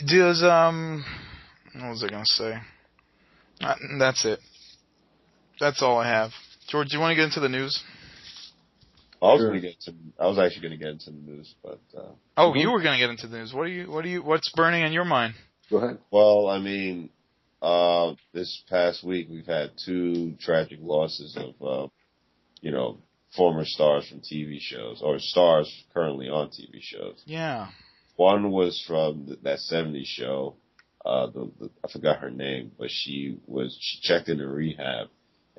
Does what was I gonna say? That's it. That's all I have. George, do you want to get into the news? I Sure. was actually going to get into the news, but You were gonna get into the news. What's burning in your mind? Go ahead. well, I mean, this past week we've had 2 tragic losses of former stars from TV shows or stars currently on TV shows. Yeah. One was from that '70s show. I forgot her name, but she checked into rehab,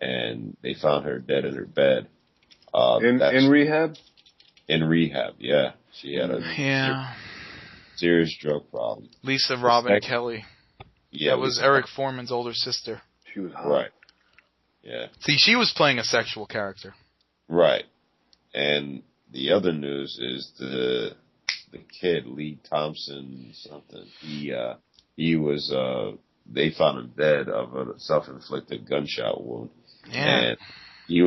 and they found her dead in her bed. In rehab? In rehab, yeah. She had a serious drug problem. Lisa Robin Kelly. Yeah, that was Eric Foreman's older sister. She was hot. Right. Yeah. See, she was playing a sexual character. Right. And the other news is the kid, Lee Thompson something. He was they found him dead of a self-inflicted gunshot wound. Yeah. And he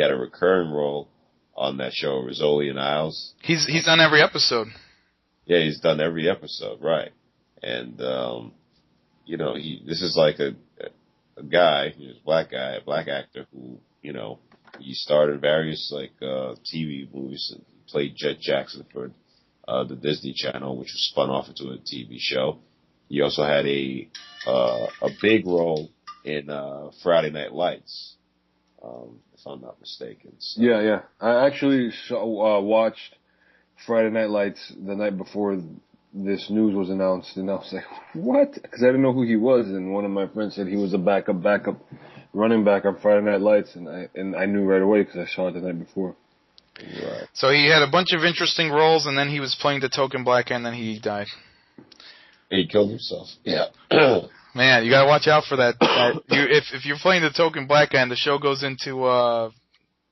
had a recurring role on that show, Rizzoli and Isles. He's on every episode. Yeah, he's done every episode, right. And this is like a guy, he's a black actor who, he starred in various TV movies and played Jet Jackson for the Disney Channel, which was spun off into a TV show. He also had a big role in Friday Night Lights, if I'm not mistaken. So. Yeah. I actually watched Friday Night Lights the night before this news was announced, and I was like, what? Because I didn't know who he was, and one of my friends said he was a backup running back on Friday Night Lights, and I knew right away because I saw it the night before. Right. So he had a bunch of interesting roles, and then he was playing the token black guy, and then he died. He killed himself. Yeah. Man, you gotta watch out for that. If you're playing the token black guy and the show goes into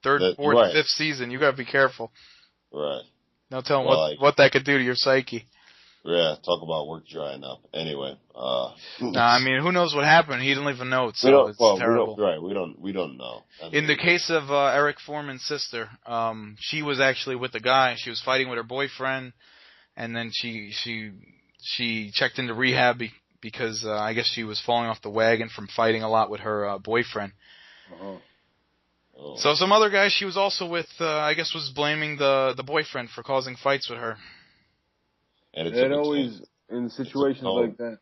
third, fourth, right. fifth season, you gotta be careful. Right. Now tell him what that could do to your psyche. Yeah, talk about work drying up. Anyway, I mean, who knows what happened? He didn't leave a note, so it's terrible. We don't know. In the case of Eric Foreman's sister, she was actually with the guy. She was fighting with her boyfriend, and then she checked into rehab because I guess she was falling off the wagon from fighting a lot with her boyfriend. Uh-huh. Oh. So some other guy she was also with, I guess, was blaming the boyfriend for causing fights with her. And it always, in situations like that.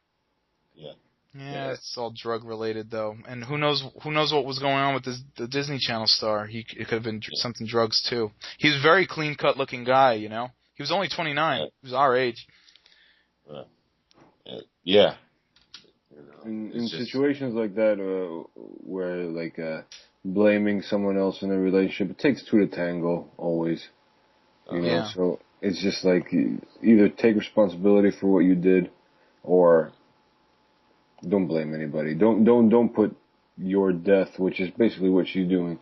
Yeah, it's all drug related though, and who knows what was going on with the Disney Channel star? It could have been something drugs too. He was a very clean cut looking guy, He was only 29. He was our age. Right. Yeah. In situations like that, where blaming someone else in a relationship, it takes 2 to tango always. So it's just like either take responsibility for what you did, or don't blame anybody. Don't put your death, which is basically what she's doing,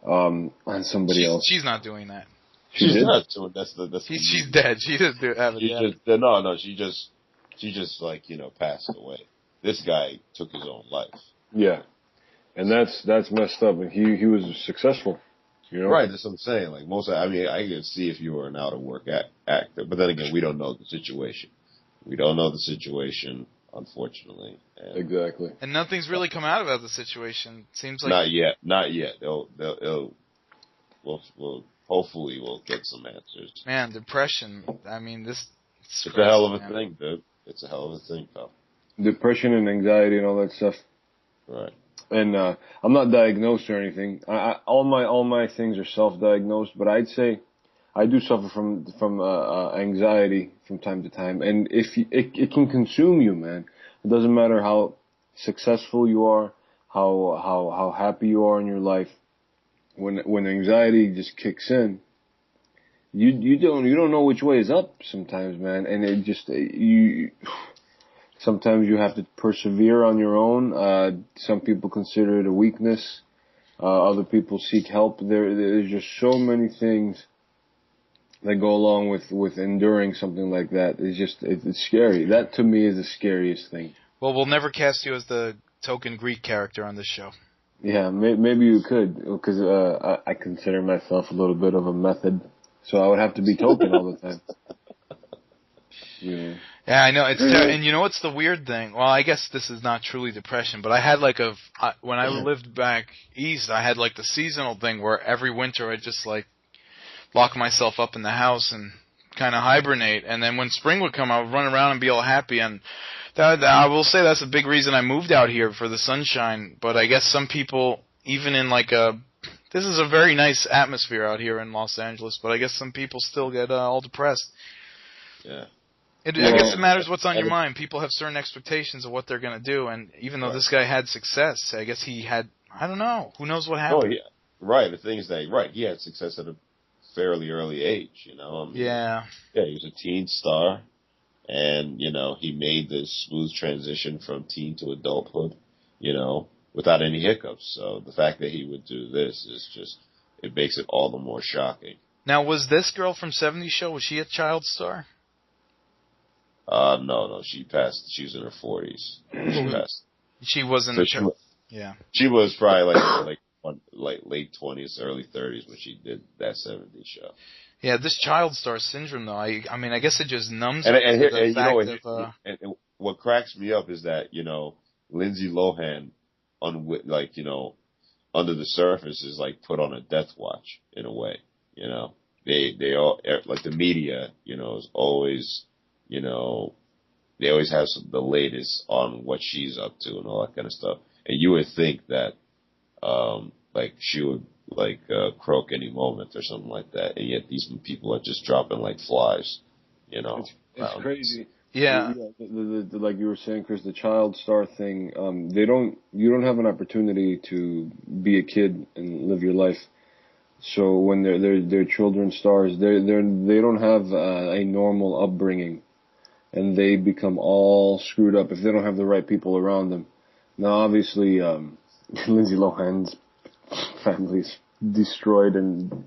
on somebody else. She's not doing that. She's not doing she's dead. She didn't have it. No. She just passed away. This guy took his own life. Yeah, and that's messed up. And he was successful. Right, that's what I'm saying. I could see if you were an out of work actor, but then again, we don't know the situation. We don't know the situation, unfortunately. Exactly. And nothing's really come out about the situation. Seems like not yet. Hopefully we'll get some answers. Man, depression. I mean, it's a hell of a thing, dude. It's a hell of a thing, pal. Depression and anxiety and all that stuff. Right. And I'm not diagnosed or anything. All my things are self-diagnosed, but I'd say I do suffer from anxiety from time to time, and if it can consume you, man. It doesn't matter how successful you are, how happy you are in your life. when anxiety just kicks in, you don't know which way is up sometimes, man, and it just you. Sometimes you have to persevere on your own. Some people consider it a weakness. Other people seek help. There's just so many things that go along with enduring something like that. It's scary. That to me is the scariest thing. Well, we'll never cast you as the token Greek character on this show. Yeah, maybe you could, because I consider myself a little bit of a method, so I would have to be token all the time. Yeah. Yeah, I know. And you know what's the weird thing? Well, I guess this is not truly depression, but I had when I lived back east, I had like the seasonal thing where every winter I'd just like lock myself up in the house and kind of hibernate, and then when spring would come, I would run around and be all happy. And I will say that's a big reason I moved out here, for the sunshine. But I guess some people, even in this is a very nice atmosphere out here in Los Angeles, but I guess some people still get all depressed. Yeah. I guess it matters what's on your mind. People have certain expectations of what they're going to do, and even though this guy had success, I guess he had, I don't know, who knows what happened. Oh, yeah. Right, the thing is that, he had success at a fairly early age, I mean, Yeah, he was a teen star, and, he made this smooth transition from teen to adulthood, without any hiccups. So the fact that he would do this is just, it makes it all the more shocking. Now, was this girl from 70s Show, was she a child star? No, she passed. She was in her 40s. She passed. She wasn't. So yeah. She was probably like late 20s, early 30s when she did that 70s show. Yeah, this child star syndrome, though. I mean, I guess it just numbs and, her and, to and, the fact of. And what cracks me up is that Lindsay Lohan, under the surface, is like put on a death watch in a way. They all, like, the media, is always. They always have the latest on what she's up to and all that kind of stuff. And you would think that, she would, croak any moment or something like that. And yet these people are just dropping like flies, It's crazy. Yeah. Like you were saying, Chris, the child star thing, you don't have an opportunity to be a kid and live your life. So when they're children stars, they don't have a normal upbringing. And they become all screwed up if they don't have the right people around them. Now, obviously, Lindsay Lohan's family's destroyed and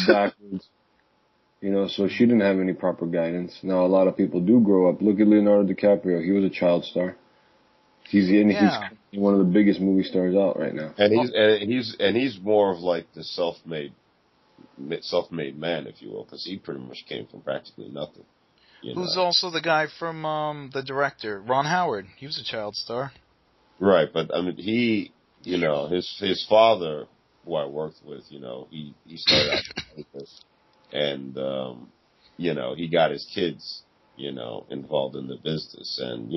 backwards, so she didn't have any proper guidance. Now, a lot of people do grow up. Look at Leonardo DiCaprio. He was a child star. He's one of the biggest movie stars out right now. And he's more of like the self-made man, if you will, because he pretty much came from practically nothing. Who's also the guy from the director, Ron Howard. He was a child star. Right, but I mean, he, his father, who I worked with, he started out and he got his kids, involved in the business, and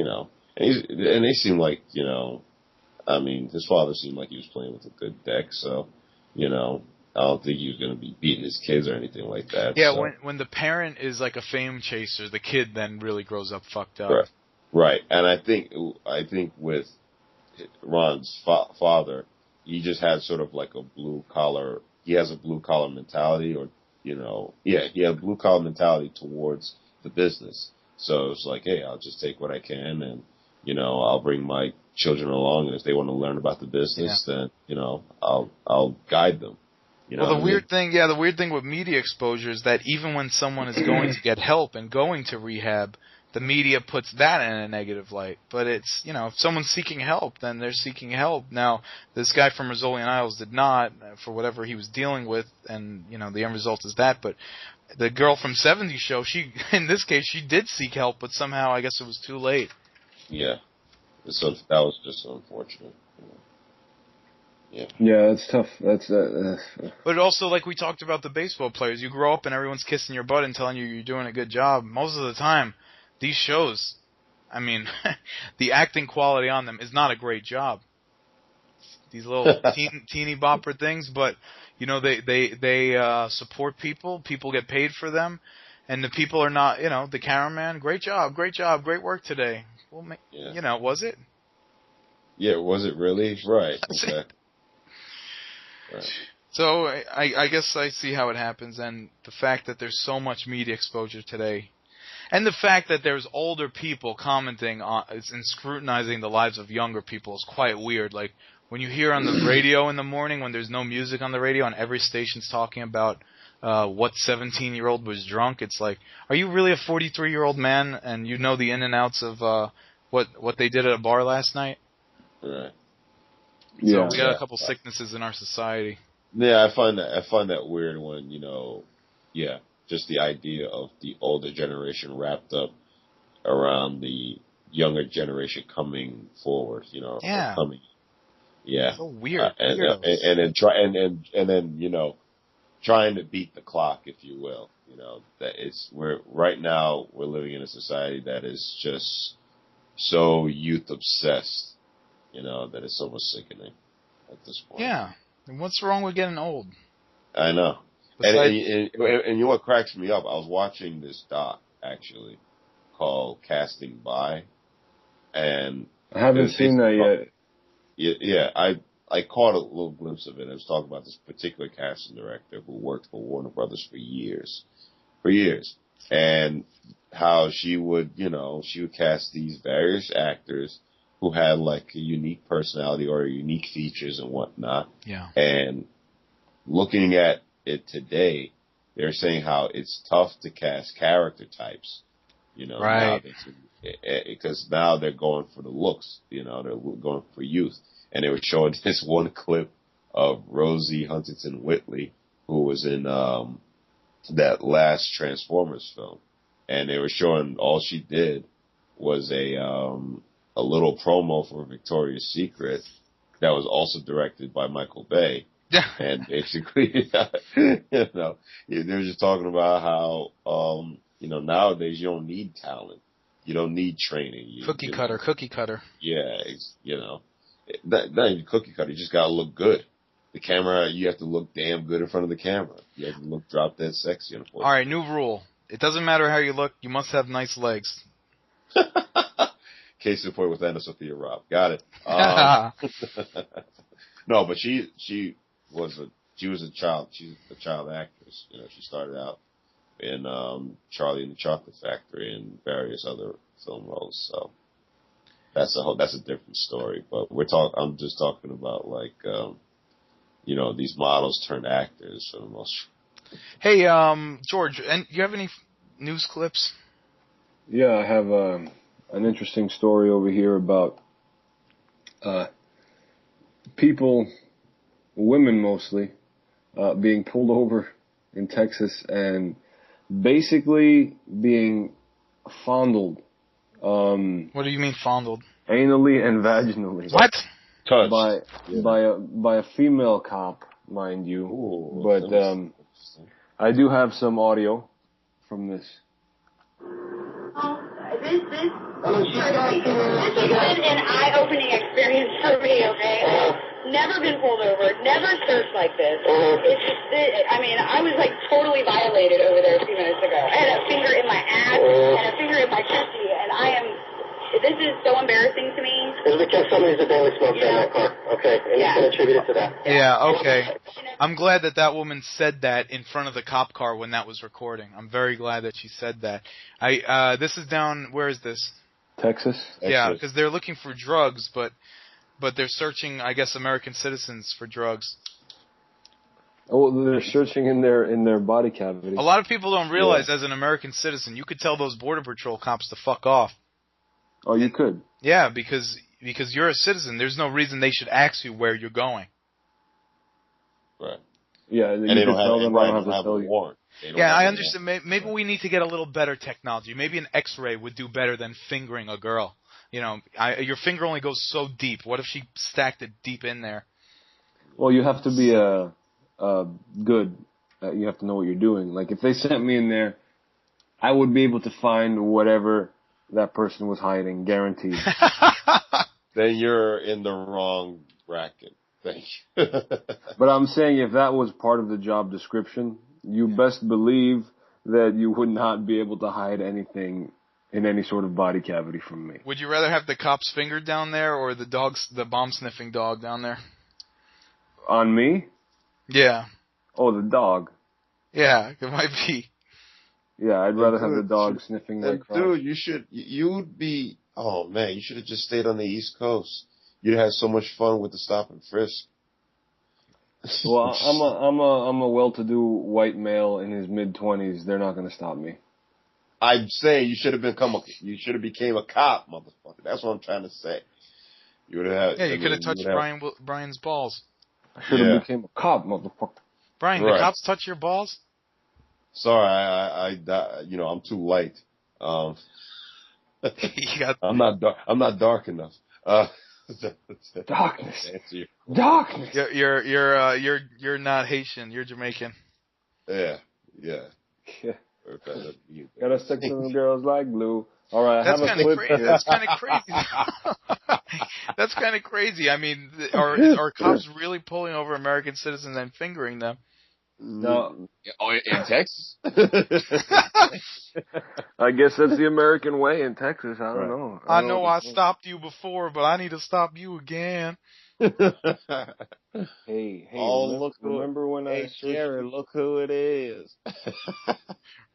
and they seem like, I mean, his father seemed like he was playing with a good deck, so I don't think he was going to be beating his kids or anything like that. Yeah, so. when the parent is like a fame chaser, the kid then really grows up fucked up. Right. And I think with Ron's father, he just has sort of like he has a blue collar mentality, or he had a blue collar mentality towards the business. So it's like, hey, I'll just take what I can, and I'll bring my children along, and if they want to learn about the business, then I'll guide them. Well, the weird thing with media exposure is that even when someone is going to get help and going to rehab, the media puts that in a negative light. But it's, if someone's seeking help, then they're seeking help. Now, this guy from Rizzolian Isles did not, for whatever he was dealing with, and, the end result is that. But the girl from 70 Show, in this case, she did seek help, but somehow I guess it was too late. Yeah. So that was just unfortunate. Yeah, that's tough. But also, like we talked about the baseball players, you grow up and everyone's kissing your butt and telling you you're doing a good job. Most of the time, these shows, I mean, the acting quality on them is not a great job. These little teeny bopper things, but they support people. People get paid for them, and the people are not. The cameraman, great job, great work today. Well, was it? Yeah, was it really? Right. Okay. Right. So I guess I see how it happens, and the fact that there's so much media exposure today, and the fact that there's older people commenting on and scrutinizing the lives of younger people is quite weird. Like when you hear on the radio in the morning when there's no music on the radio and every station's talking about what 17-year-old was drunk, it's like, are you really a 43-year-old man and you know the in and outs of what they did at a bar last night? Right. So we got a couple sicknesses in our society. Yeah, I find that weird when, just the idea of the older generation wrapped up around the younger generation coming forward, Yeah. coming. Yeah. So weird. And then trying to beat the clock, if you will. That right now we're living in a society that is just so youth obsessed, that it's almost sickening at this point. Yeah. And what's wrong with getting old? I know. And you know what cracks me up? I was watching this doc, actually, called Casting By. And I haven't seen that yet. Yeah, I caught a little glimpse of it. I was talking about this particular casting director who worked for Warner Brothers for years. And how she would cast these various actors who had like a unique personality or unique features and whatnot. Yeah. And looking at it today, they're saying how it's tough to cast character types, right? Because now they're going for the looks, they're going for youth. And they were showing this one clip of Rosie Huntington-Whiteley, who was in that last Transformers film, and they were showing all she did was a little promo for Victoria's Secret that was also directed by Michael Bay. Yeah. And basically, they were just talking about how, nowadays you don't need talent. You don't need training. Cookie cutter. Yeah, not even cookie cutter. You just gotta look good. The camera, you have to look damn good in front of the camera. You have to look drop dead sexy. All right, new rule. It doesn't matter how you look. You must have nice legs. Case in point with Anna Sophia Robb. Got it. No, but she was a child. She's a child actress. She started out in Charlie and the Chocolate Factory and various other film roles. So that's a different story. But I'm just talking about like these models turned actors for the most. Hey, George, and you have any news clips? Yeah, I have an interesting story over here about people, women mostly, being pulled over in Texas and basically being fondled. What do you mean fondled? Anally and vaginally. What? Touched. By a female cop, mind you. Ooh, but I do have some audio from this. This has been an eye-opening experience for me, okay? Never been pulled over, never searched like this. It's just, I was like totally violated over there a few minutes ago. I had a finger in my ass and a finger in my chesty, and this is so embarrassing to me. It's because somebody's a daily smoker in that car. Okay, and you can attribute it to that. Yeah, okay. I'm glad that woman said that in front of the cop car when that was recording. I'm very glad that she said that. This is down, where is this? Texas? Yeah, because they're looking for drugs, but they're searching, I guess, American citizens for drugs. Oh, they're searching in their body cavity. A lot of people don't realize, as an American citizen, you could tell those Border Patrol cops to fuck off. Oh, you could? Yeah, because you're a citizen. There's no reason they should ask you where you're going. Right. Yeah, and they don't have a warrant. Yeah, I understand. Maybe we need to get a little better technology. Maybe an X-ray would do better than fingering a girl. Your finger only goes so deep. What if she stacked it deep in there? Well, you have to be good. You have to know what you're doing. Like, if they sent me in there, I would be able to find whatever that person was hiding, guaranteed. Then you're in the wrong bracket. Thank you. But I'm saying if that was part of the job description, you best believe that you would not be able to hide anything in any sort of body cavity from me. Would you rather have the cop's finger down there or the bomb-sniffing dog down there? On me? Yeah. Oh, the dog. Yeah, it might be. Yeah, I'd rather have the dog sniffing my crotch. Dude, you would be, oh man, you should have just stayed on the East Coast. You'd have so much fun with the stop and frisk. Well, I'm a well-to-do white male in his mid-20s. They're not going to stop me. I'm saying you should have became a cop, motherfucker. That's what I'm trying to say. You would have. Yeah, you could have touched Brian's balls. I should have became a cop, motherfucker. Brian, Right. the cops touch your balls? Sorry, I'm too light. I'm not dark enough. Darkness. Your Darkness. You're not Haitian. You're Jamaican. Yeah. Gotta stick to them girls like glue. All right, That's kind of crazy. That's kind of crazy. That's kind of crazy. I mean, are cops really pulling over American citizens and fingering them? No. In Texas? I guess that's the American way in Texas. I don't know. I know I stopped you before, but I need to stop you again. Hey, remember when I searched Jared, look who it is.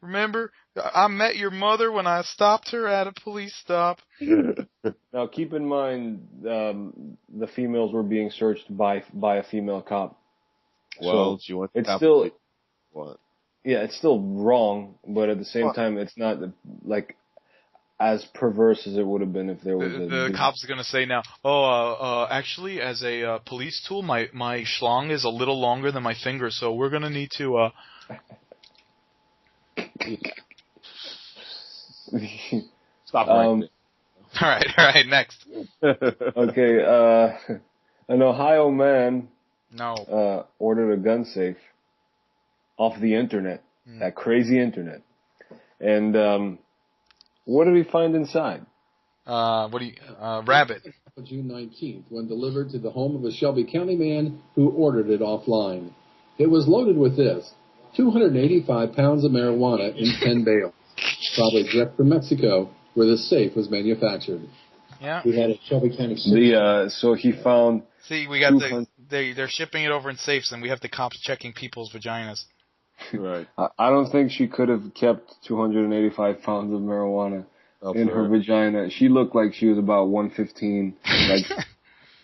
Remember, I met your mother when I stopped her at a police stop. Now, keep in mind, the females were being searched by a female cop. Well, so she wants it's still what? Yeah, it's still wrong, but at the same time, it's not like as perverse as it would have been if there was the cops are gonna say now. Actually, as a police tool, my schlong is a little longer than my finger, so we're gonna need to. Stop right there. All right, next. Okay, an Ohio man ordered a gun safe off the internet, that crazy internet. And what did he find inside? Rabbit. June 19th, when delivered to the home of a Shelby County man who ordered it offline. It was loaded with this: 285 pounds of marijuana in 10 bales, probably direct from Mexico, where the safe was manufactured. Yeah. We had a Shelby County. So he found. See, we got they're shipping it over in safes, and we have the cops checking people's vaginas. Right. I don't think she could have kept 285 pounds of marijuana in her vagina. She looked like she was about 115,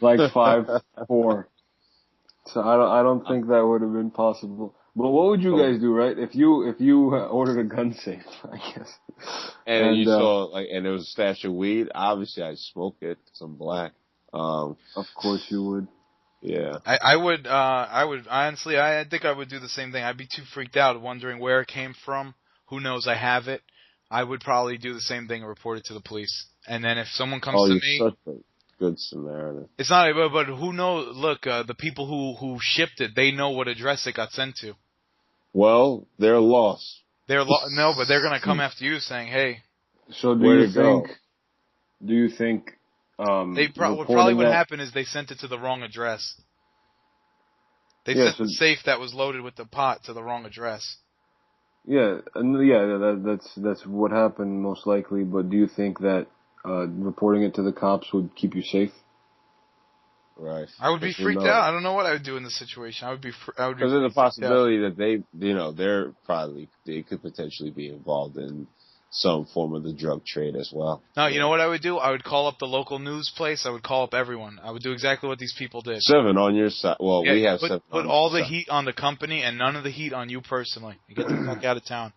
like 5'4". So I don't think that would have been possible. But what would you guys do, right? If you ordered a gun safe, I guess. And you saw and there was a stash of weed. Obviously, I'd smoke it because I'm black. Of course you would. Yeah. I would honestly, I think I would do the same thing. I'd be too freaked out wondering where it came from. Who knows I have it. I would probably do the same thing and report it to the police. And then if someone comes to me. Such a good Samaritan. It's not, but who knows? Look, the people who shipped it, they know what address it got sent to. Well, they're lost. No, but they're gonna come after you saying, "Hey." So do you think? What probably would happen is they sent it to the wrong address. They sent the safe that was loaded with the pot to the wrong address. Yeah, that's what happened most likely. But do you think that reporting it to the cops would keep you safe? Right. I would be freaked out. I don't know what I would do in this situation. I would be. Because there's a possibility that they could potentially be involved in some form of the drug trade as well. No, you know what I would do? I would call up the local news place. I would call up everyone. I would do exactly what these people did. 7 on your side. Well, we have 7. Put all the heat on the company and none of the heat on you personally. You get the fuck out of town.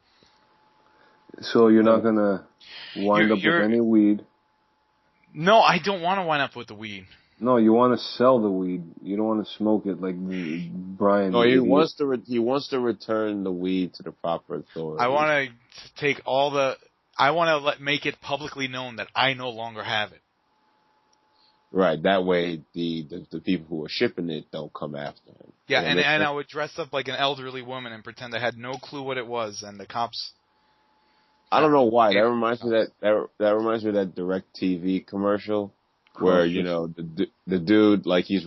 So you're not gonna wind up with any weed? No, I don't want to wind up with the weed. No, you want to sell the weed. You don't want to smoke it like Brian. No, he wants to return the weed to the proper authority. I want to take all the. I want to make it publicly known that I no longer have it. Right. That way, the people who are shipping it don't come after him. Yeah, and I would dress up like an elderly woman and pretend I had no clue what it was, and the cops. I don't know why. That reminds me of that DirecTV commercial. Where, the dude, like, he's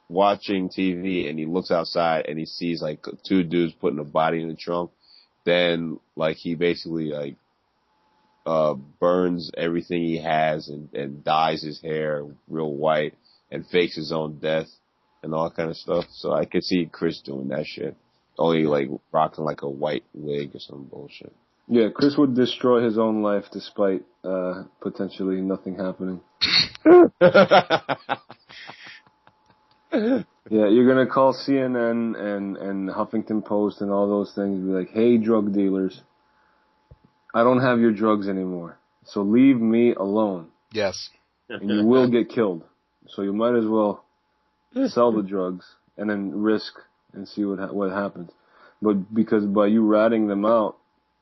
watching TV and he looks outside and he sees, like, 2 dudes putting a body in the trunk. Then, like, he basically, like, burns everything he has and dyes his hair real white and fakes his own death. and all that kind of stuff. So I could see Chris doing that shit. Only like rocking like a white wig or some bullshit. Yeah, Chris would destroy his own life despite potentially nothing happening. Yeah, you're gonna call CNN and Huffington Post and all those things and be like, hey, drug dealers, I don't have your drugs anymore, so leave me alone. Yes. And you will get killed. So you might as well sell the drugs and then risk and see what happens. But because by you ratting them out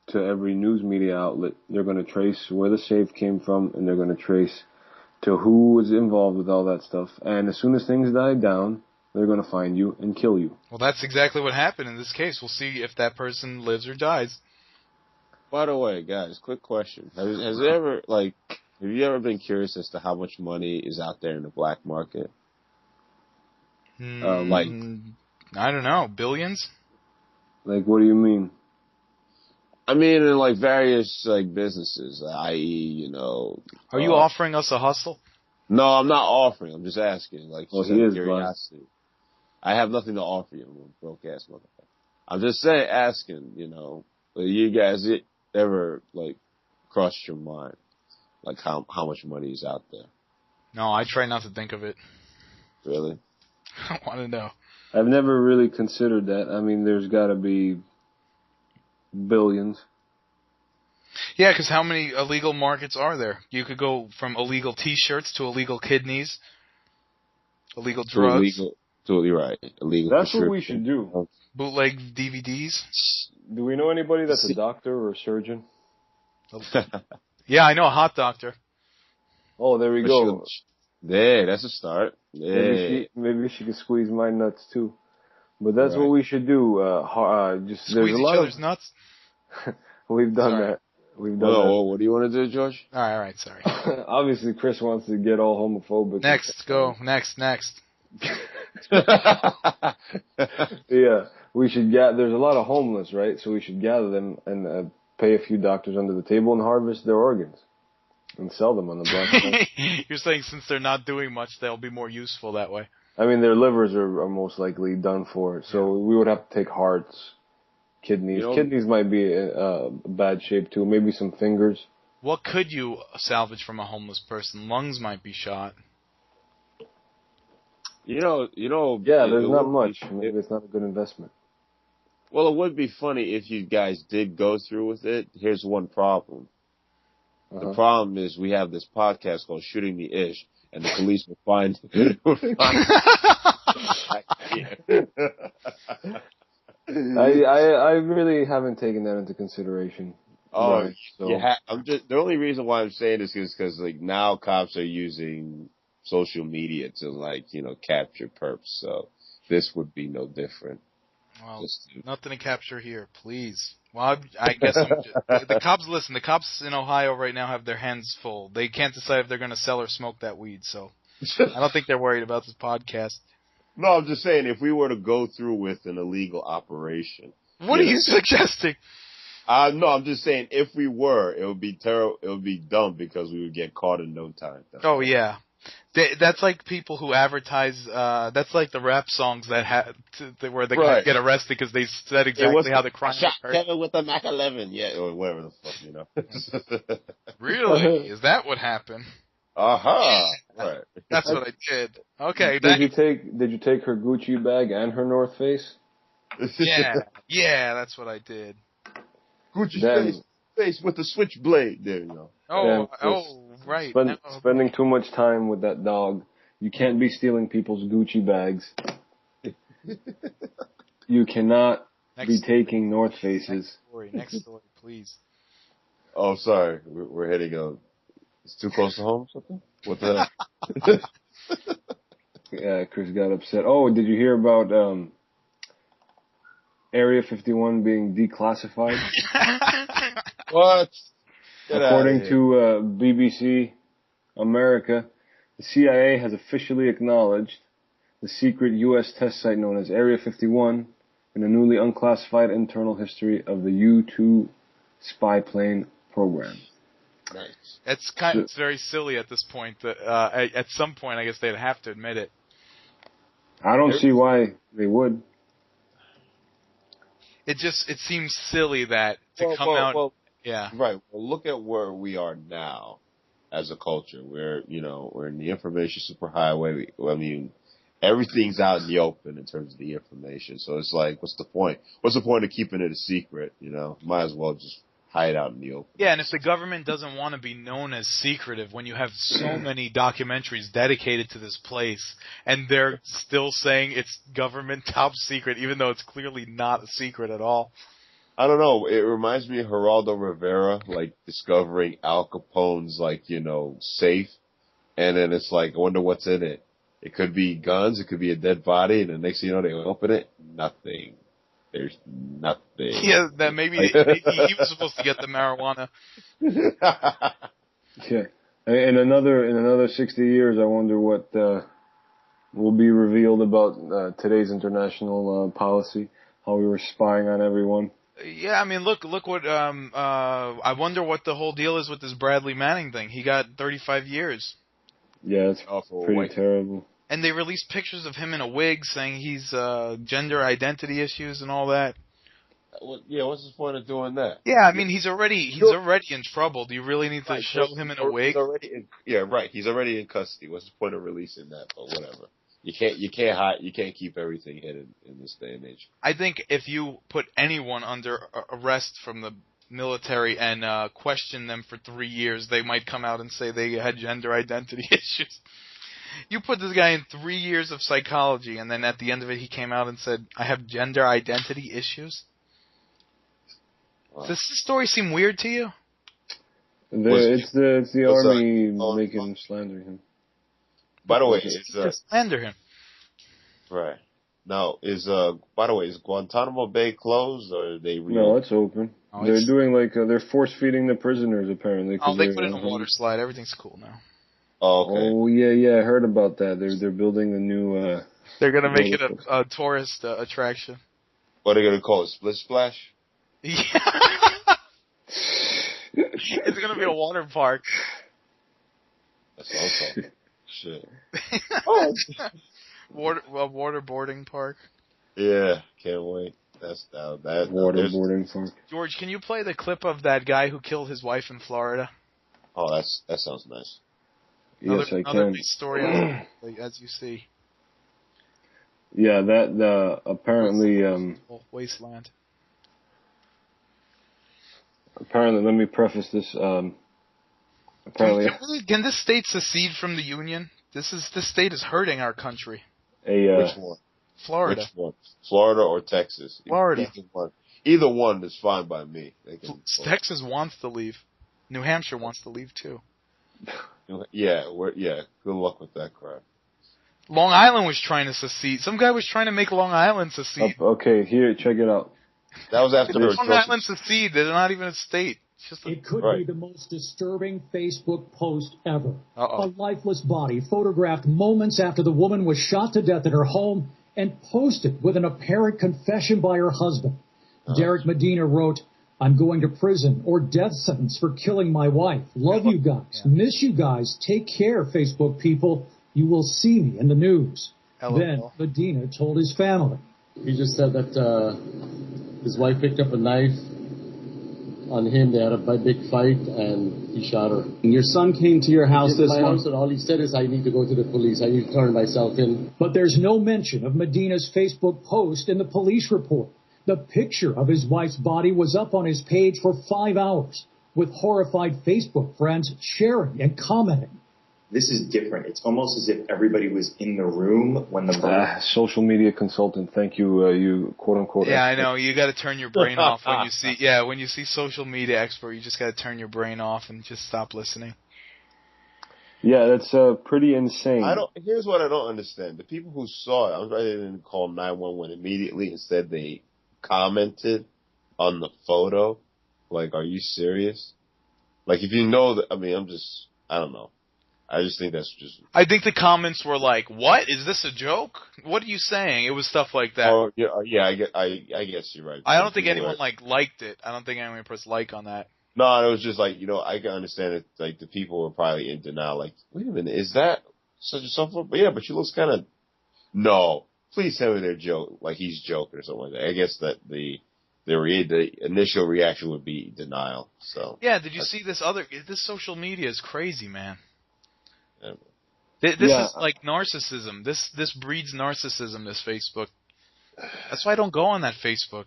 to every news media outlet, they're going to trace where the safe came from, and they're going to trace to who was involved with all that stuff. And as soon as things die down, they're going to find you and kill you. Well, that's exactly what happened in this case. We'll see if that person lives or dies. By the way, guys, quick question: Have you ever been curious as to how much money is out there in the black market? Like, I don't know, billions? Like, what do you mean? I mean, in like various like businesses, i.e., you know. Are you offering us a hustle? No, I'm not offering. I'm just asking. Like, well, just he is curiosity. I have nothing to offer you, I'm a broke ass motherfucker. I'm just saying, asking. You know, you guys ever like crossed your mind, like how much money is out there? No, I try not to think of it. Really? I want to know. I've never really considered that. I mean, there's got to be billions. Yeah, because how many illegal markets are there? You could go from illegal T-shirts to illegal kidneys, illegal drugs, You're right. Illegal. That's what we should do. bootleg DVDs. Do we know anybody that's a doctor or a surgeon? Yeah, I know a hot doctor. Oh, there we go. Yeah, that's a start. Yeah. Maybe she could squeeze my nuts too. But that's what we should do. Just squeeze there's a lot each other's nuts. We've done that. We've done that. What do you want to do, George? All right, sorry. Obviously, Chris wants to get all homophobic. Next. Yeah, we should there's a lot of homeless, right? So we should gather them and pay a few doctors under the table and harvest their organs and sell them on the black market. You're saying since they're not doing much, they'll be more useful that way. I mean, their livers are most likely done for, so we would have to take hearts, kidneys. Kidneys might be in bad shape too. Maybe some fingers. What could you salvage from a homeless person? Lungs might be shot. Yeah, there's not much. Maybe it's not a good investment. Well, it would be funny if you guys did go through with it. Here's one problem. The problem is we have this podcast called Shooting the Ish, and the police will find I really haven't taken that into consideration. Oh, right, so. The only reason why I'm saying this is because like now cops are using social media to capture perps. So this would be no different. Well, nothing to capture here, please. Well, I guess the cops listen. The cops in Ohio right now have their hands full. They can't decide if they're going to sell or smoke that weed. So I don't think they're worried about this podcast. No, I'm just saying if we were to go through with an illegal operation. What are you suggesting? No, I'm just saying if we were, it would be terrible. It would be dumb because we would get caught in no time. Yeah. That's like people who advertise. That's like the rap songs that where they get arrested because they said exactly how the crime occurred. Kevin with the Mac 11, or whatever the fuck, Really? Is that what happened? Right. That's what I did. Okay. Did you take her Gucci bag and her North Face? Yeah, that's what I did. Gucci face with the switchblade. There you go. Right. Spending too much time with that dog. You can't be stealing people's Gucci bags. You cannot be taking North Faces. Next story, please. Oh, sorry. We're hitting it's too close to home or something? What the hell? Yeah, Chris got upset. Oh, did you hear about Area 51 being declassified? What? According to BBC America, the CIA has officially acknowledged the secret U.S. test site known as Area 51 in a newly unclassified internal history of the U-2 spy plane program. Nice. It's very silly at this point. That at some point, I guess they'd have to admit it. I don't see why they would. It seems silly that to come out. Well, yeah. right. Well, look at where we are now as a culture. We're in the information superhighway. I mean, everything's out in the open in terms of the information. So it's like, what's the point? What's the point of keeping it a secret? Might as well just hide out in the open. Yeah, and if the government doesn't want to be known as secretive, when you have so many documentaries dedicated to this place, and they're still saying it's government top secret, even though it's clearly not a secret at all. I don't know. It reminds me of Geraldo Rivera, discovering Al Capone's, safe. And then it's like, I wonder what's in it. It could be guns. It could be a dead body. And the next thing you know, they open it. Nothing. There's nothing. Yeah, that maybe he was supposed to get the marijuana. Yeah. In another 60 years, I wonder what will be revealed about today's international policy, how we were spying on everyone. Yeah, I mean, look what I wonder what the whole deal is with this Bradley Manning thing. He got 35 years. Yeah, it's pretty terrible. And they released pictures of him in a wig saying he's gender identity issues and all that. Yeah, what's the point of doing that? Yeah, I mean, he's already in trouble. Do you really need to show him in a wig? He's already in custody. What's the point of releasing that? But whatever. You can't hide. You can't keep everything hidden in this day and age. I think if you put anyone under arrest from the military and question them for 3 years, they might come out and say they had gender identity issues. You put this guy in 3 years of psychology, and then at the end of it, he came out and said, "I have gender identity issues." Wow. Does this story seem weird to you? It's the army slandering him. By the way, slander him. Right. Now, is Guantanamo Bay closed, or are they No, it's open. They're doing they're force feeding the prisoners apparently. They put in a water slide. Everything's cool now. Oh, okay. Oh yeah, I heard about that. They're building a new. They're gonna make it a tourist attraction. What are they gonna call it? Split Splash? Yeah. It's gonna be a water park. That's awesome. Shit. Waterboarding park. Yeah, can't wait. That's that waterboarding park. George, can you play the clip of that guy who killed his wife in Florida? Oh, that sounds nice. Yes, I can. Another big story, as you see. Yeah, that apparently wasteland. Apparently, let me preface this. Apparently, can this state secede from the union? This state is hurting our country. Which one? Florida. Which one? Florida or Texas? Florida. Either one is fine by me. Texas wants to leave. New Hampshire wants to leave too. Yeah, good luck with that crap. Long Island was trying to secede. Some guy was trying to make Long Island secede. Okay, here, check it out. That was after Long Island secede. They're not even a state. It could be the most disturbing Facebook post ever. A lifeless body photographed moments after the woman was shot to death in her home and posted with an apparent confession by her husband. Derek Medina wrote, "I'm going to prison or death sentence for killing my wife. Love you guys. Miss you guys. Take care, Facebook people. You will see me in the news." Then Medina told his family. He just said that his wife picked up a knife on him. They had a big fight, and he shot her. And your son came to your house this month? And all he said is, "I need to go to the police. I need to turn myself in." But there's no mention of Medina's Facebook post in the police report. The picture of his wife's body was up on his page for 5 hours, with horrified Facebook friends sharing and commenting. This is different. It's almost as if everybody was in the room when the social media consultant. Thank you, you quote unquote. Yeah, expert. I know. You got to turn your brain off when you see. Yeah, when you see social media expert, you just got to turn your brain off and just stop listening. Yeah, that's pretty insane. Here's what I don't understand: the people who saw it, I'm sorry they didn't call 911 immediately. Instead, they commented on the photo. Like, are you serious? Like, if you know that, I mean, I don't know. I just think that's just... I think the comments were like, "What? Is this a joke? What are you saying?" It was stuff like that. Oh, yeah, I guess you're right. I don't think anyone, liked it. I don't think anyone pressed like on that. No, it was just like, I can understand it, like, the people were probably in denial, like, wait a minute, is that such and so forth? But yeah, but she looks kind of... No, please tell me they're joke, like he's joking or something like that. I guess that the initial reaction would be denial. So yeah, did you see this social media is crazy, man. Yeah. This is like narcissism. This breeds narcissism. This Facebook. That's why I don't go on that Facebook.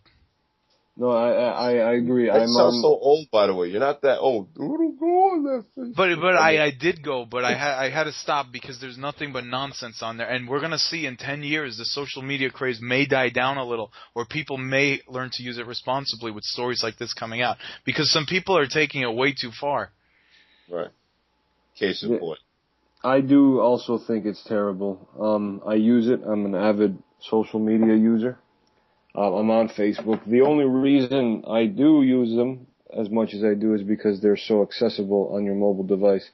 No, I agree. That sounds so old, by the way. You're not that old. Don't go on that Facebook. But I did go, but I had to stop because there's nothing but nonsense on there, and we're gonna see in 10 years the social media craze may die down a little, or people may learn to use it responsibly with stories like this coming out, because some people are taking it way too far. Right. Case in point. I do also think it's terrible. I use it. I'm an avid social media user. I'm on Facebook. The only reason I do use them as much as I do is because they're so accessible on your mobile device.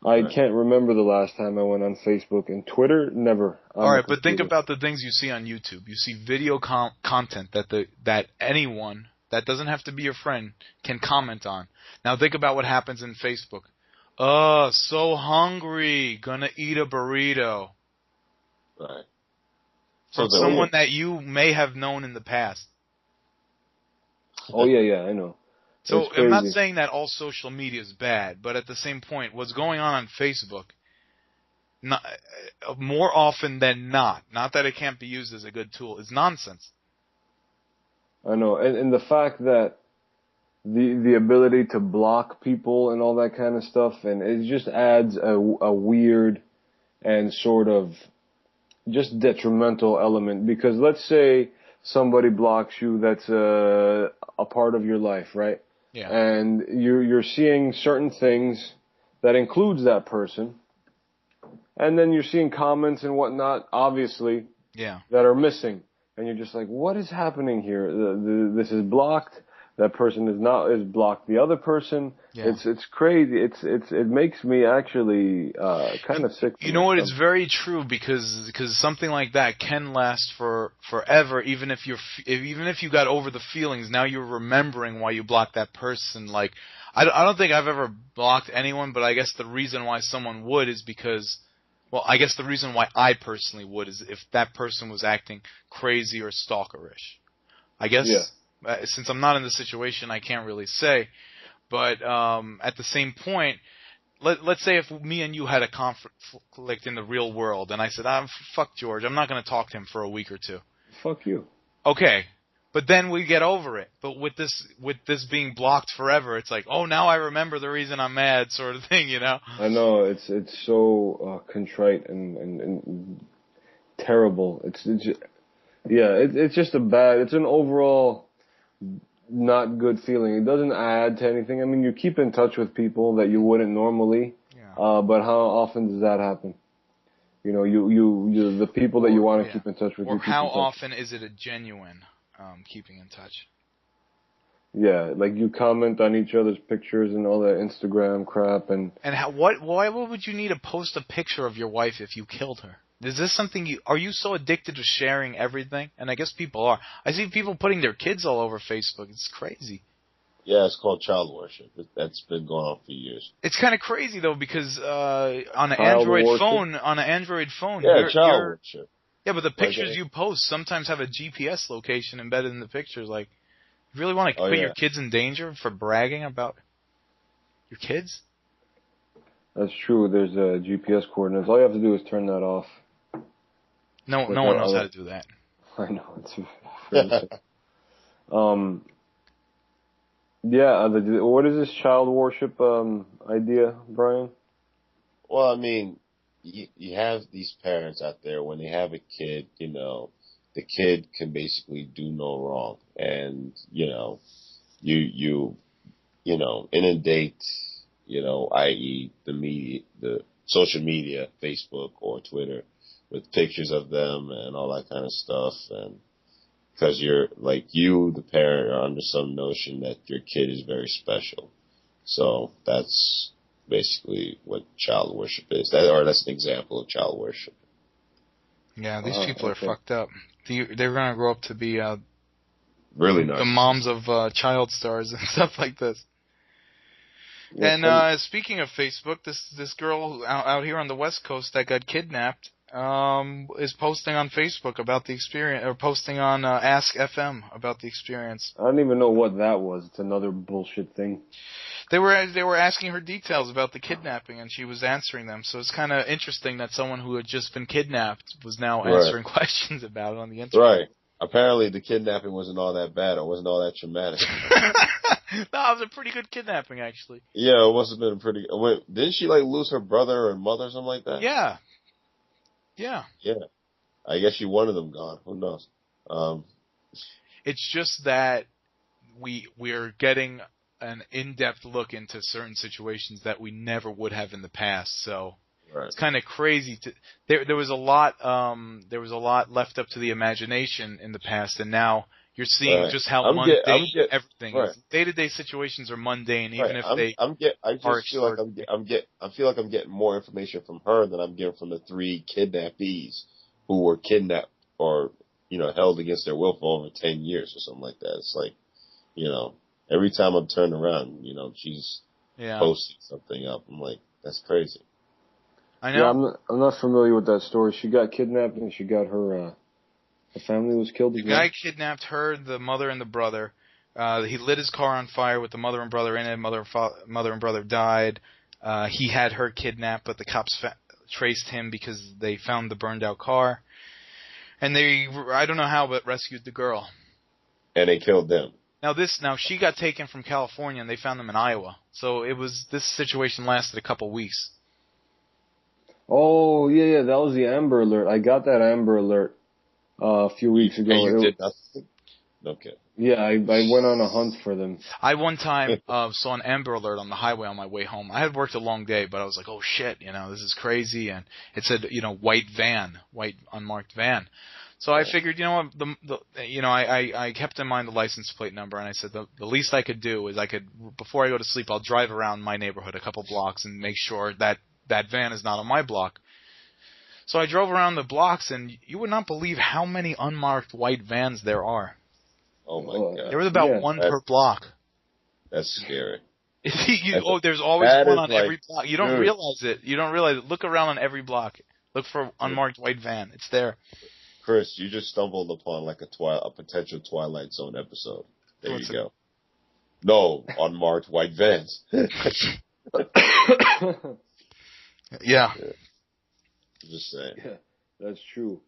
I can't remember the last time I went on Facebook, and Twitter, never. All right, but think about the things you see on YouTube. You see video content that anyone that doesn't have to be your friend can comment on. Now think about what happens in Facebook. Oh, so hungry, gonna eat a burrito. Right. From someone that you may have known in the past. Oh, yeah, I know. So I'm not saying that all social media is bad, but at the same point, what's going on Facebook, more often than not that it can't be used as a good tool, is nonsense. I know, and the fact that the ability to block people and all that kind of stuff, and it just adds a weird and sort of just detrimental element, because let's say somebody blocks you that's a part of your life, right? Yeah. And you're seeing certain things that includes that person, and then you're seeing comments and whatnot, obviously, that are missing, and you're just like, what is happening here? This is blocked. That person is blocked. The other person, it's crazy. It makes me actually kind of sick. You know what? It's very true because something like that can last forever. Even if you got over the feelings, now you're remembering why you blocked that person. Like I don't think I've ever blocked anyone, but I guess the reason why someone would is because, well, I guess the reason why I personally would is if that person was acting crazy or stalkerish. I guess. Yeah. Since I'm not in the situation, I can't really say. But at the same point, let's say if me and you had a conflict in the real world, and I said, fuck George, I'm not going to talk to him for a week or two. Fuck you. Okay. But then we get over it. But with this being blocked forever, it's like, oh, now I remember the reason I'm mad, sort of thing, you know? I know, it's so contrite and terrible. It's just it's an overall not good feeling. It doesn't add to anything. I mean, you keep in touch with people that you wouldn't normally, but how often does that happen? You know, you the people that you want to keep in touch with. Or how often is it a genuine keeping in touch? Yeah, like you comment on each other's pictures and all that Instagram crap and why would you need to post a picture of your wife if you killed her? Is this something are you so addicted to sharing everything? And I guess people are. I see people putting their kids all over Facebook. It's crazy. Yeah, it's called child worship. That's been going on for years. It's kind of crazy though because on an Android phone, yeah, child worship. Yeah, but the pictures you post sometimes have a GPS location embedded in the pictures. Like, you really want to put your kids in danger for bragging about your kids? That's true. There's GPS coordinates. All you have to do is turn that off. No one knows how to do that. I know. It's crazy. What is this child worship idea, Brian? Well, I mean, you have these parents out there, when they have a kid, you know, the kid can basically do no wrong. And, you know, you inundate, you know, i.e. the media, the social media, Facebook or Twitter, with pictures of them and all that kind of stuff. And because you're, like, the parent, are under some notion that your kid is very special. So that's basically what child worship is. That's an example of child worship. Yeah, these people are fucked up. They're going to grow up to be really nice. The moms of child stars and stuff like this. Yeah, and speaking of Facebook, this girl out here on the West Coast that got kidnapped, is posting on Facebook about the experience, or posting on Ask FM about the experience. I don't even know what that was. It's another bullshit thing. They were asking her details about the kidnapping, and she was answering them. So it's kind of interesting that someone who had just been kidnapped was now answering questions about it on the internet. Right. Apparently, the kidnapping wasn't all that bad, or wasn't all that traumatic. No, it was a pretty good kidnapping, actually. Yeah, it must have been pretty. Wait, didn't she lose her brother or mother or something like that? Yeah. Yeah. Yeah. I guess she wanted them gone. Who knows? It's just that we're getting an in-depth look into certain situations that we never would have in the past. So it's kind of crazy to there was a lot left up to the imagination in the past, and now you're seeing just how mundane everything is. Day-to-day situations are mundane, even if they. I feel like I'm getting more information from her than I'm getting from the 3 kidnappees who were kidnapped or held against their will for over 10 years or something like that. It's like, every time I'm turning around, she's posting something up. I'm like, that's crazy. I know. Yeah, I'm not familiar with that story. She got kidnapped and she got her family was killed as well. The guy kidnapped her, the mother, and the brother. He lit his car on fire with the mother and brother in it. Mother and brother died. He had her kidnapped, but the cops traced him because they found the burned out car. And they, I don't know how, but rescued the girl. And they killed them. Now she got taken from California and they found them in Iowa. So this situation lasted a couple weeks. Oh, yeah, that was the Amber Alert. I got that Amber Alert a few weeks ago. And you did nothing? Okay. Yeah, I went on a hunt for them. I one time saw an Amber Alert on the highway on my way home. I had worked a long day, but I was like, oh shit, this is crazy. And it said, white unmarked van. So I figured, I kept in mind the license plate number, and I said the least I could do is before I go to sleep, I'll drive around my neighborhood a couple blocks and make sure that van is not on my block. So I drove around the blocks, and you would not believe how many unmarked white vans there are. Oh my God! There was about one per block. That's scary. There's always one on every block. You don't realize it. Look around on every block. Look for unmarked white van. It's there. Chris, you just stumbled upon like a potential Twilight Zone episode. There you go. No, unmarked white vans. Yeah. Just saying. Yeah, that's true.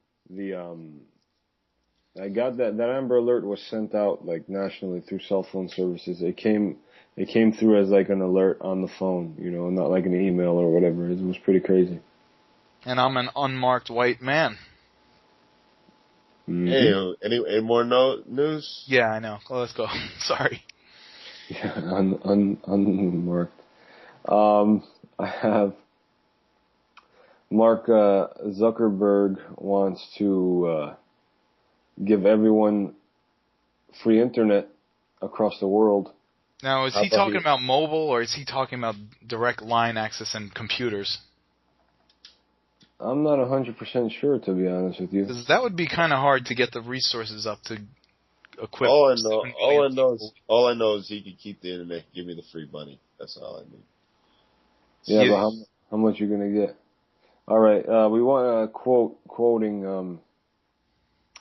I got that Amber Alert was sent out like nationally through cell phone services. It came through as like an alert on the phone, not like an email or whatever. It was pretty crazy. And I'm an unmarked white man. Mm-hmm. Hey, any more news? Yeah, I know. Well, let's go. Sorry. Yeah, unmarked. I have Mark Zuckerberg wants to give everyone free internet across the world. Now, is he talking about mobile, or is he talking about direct line access and computers? I'm not 100% sure, to be honest with you. Because that would be kind of hard to get the resources up to equip. All I know is he can keep the internet. Give me the free money. That's all I need. Yeah, but how much you gonna get? All right, we want quoting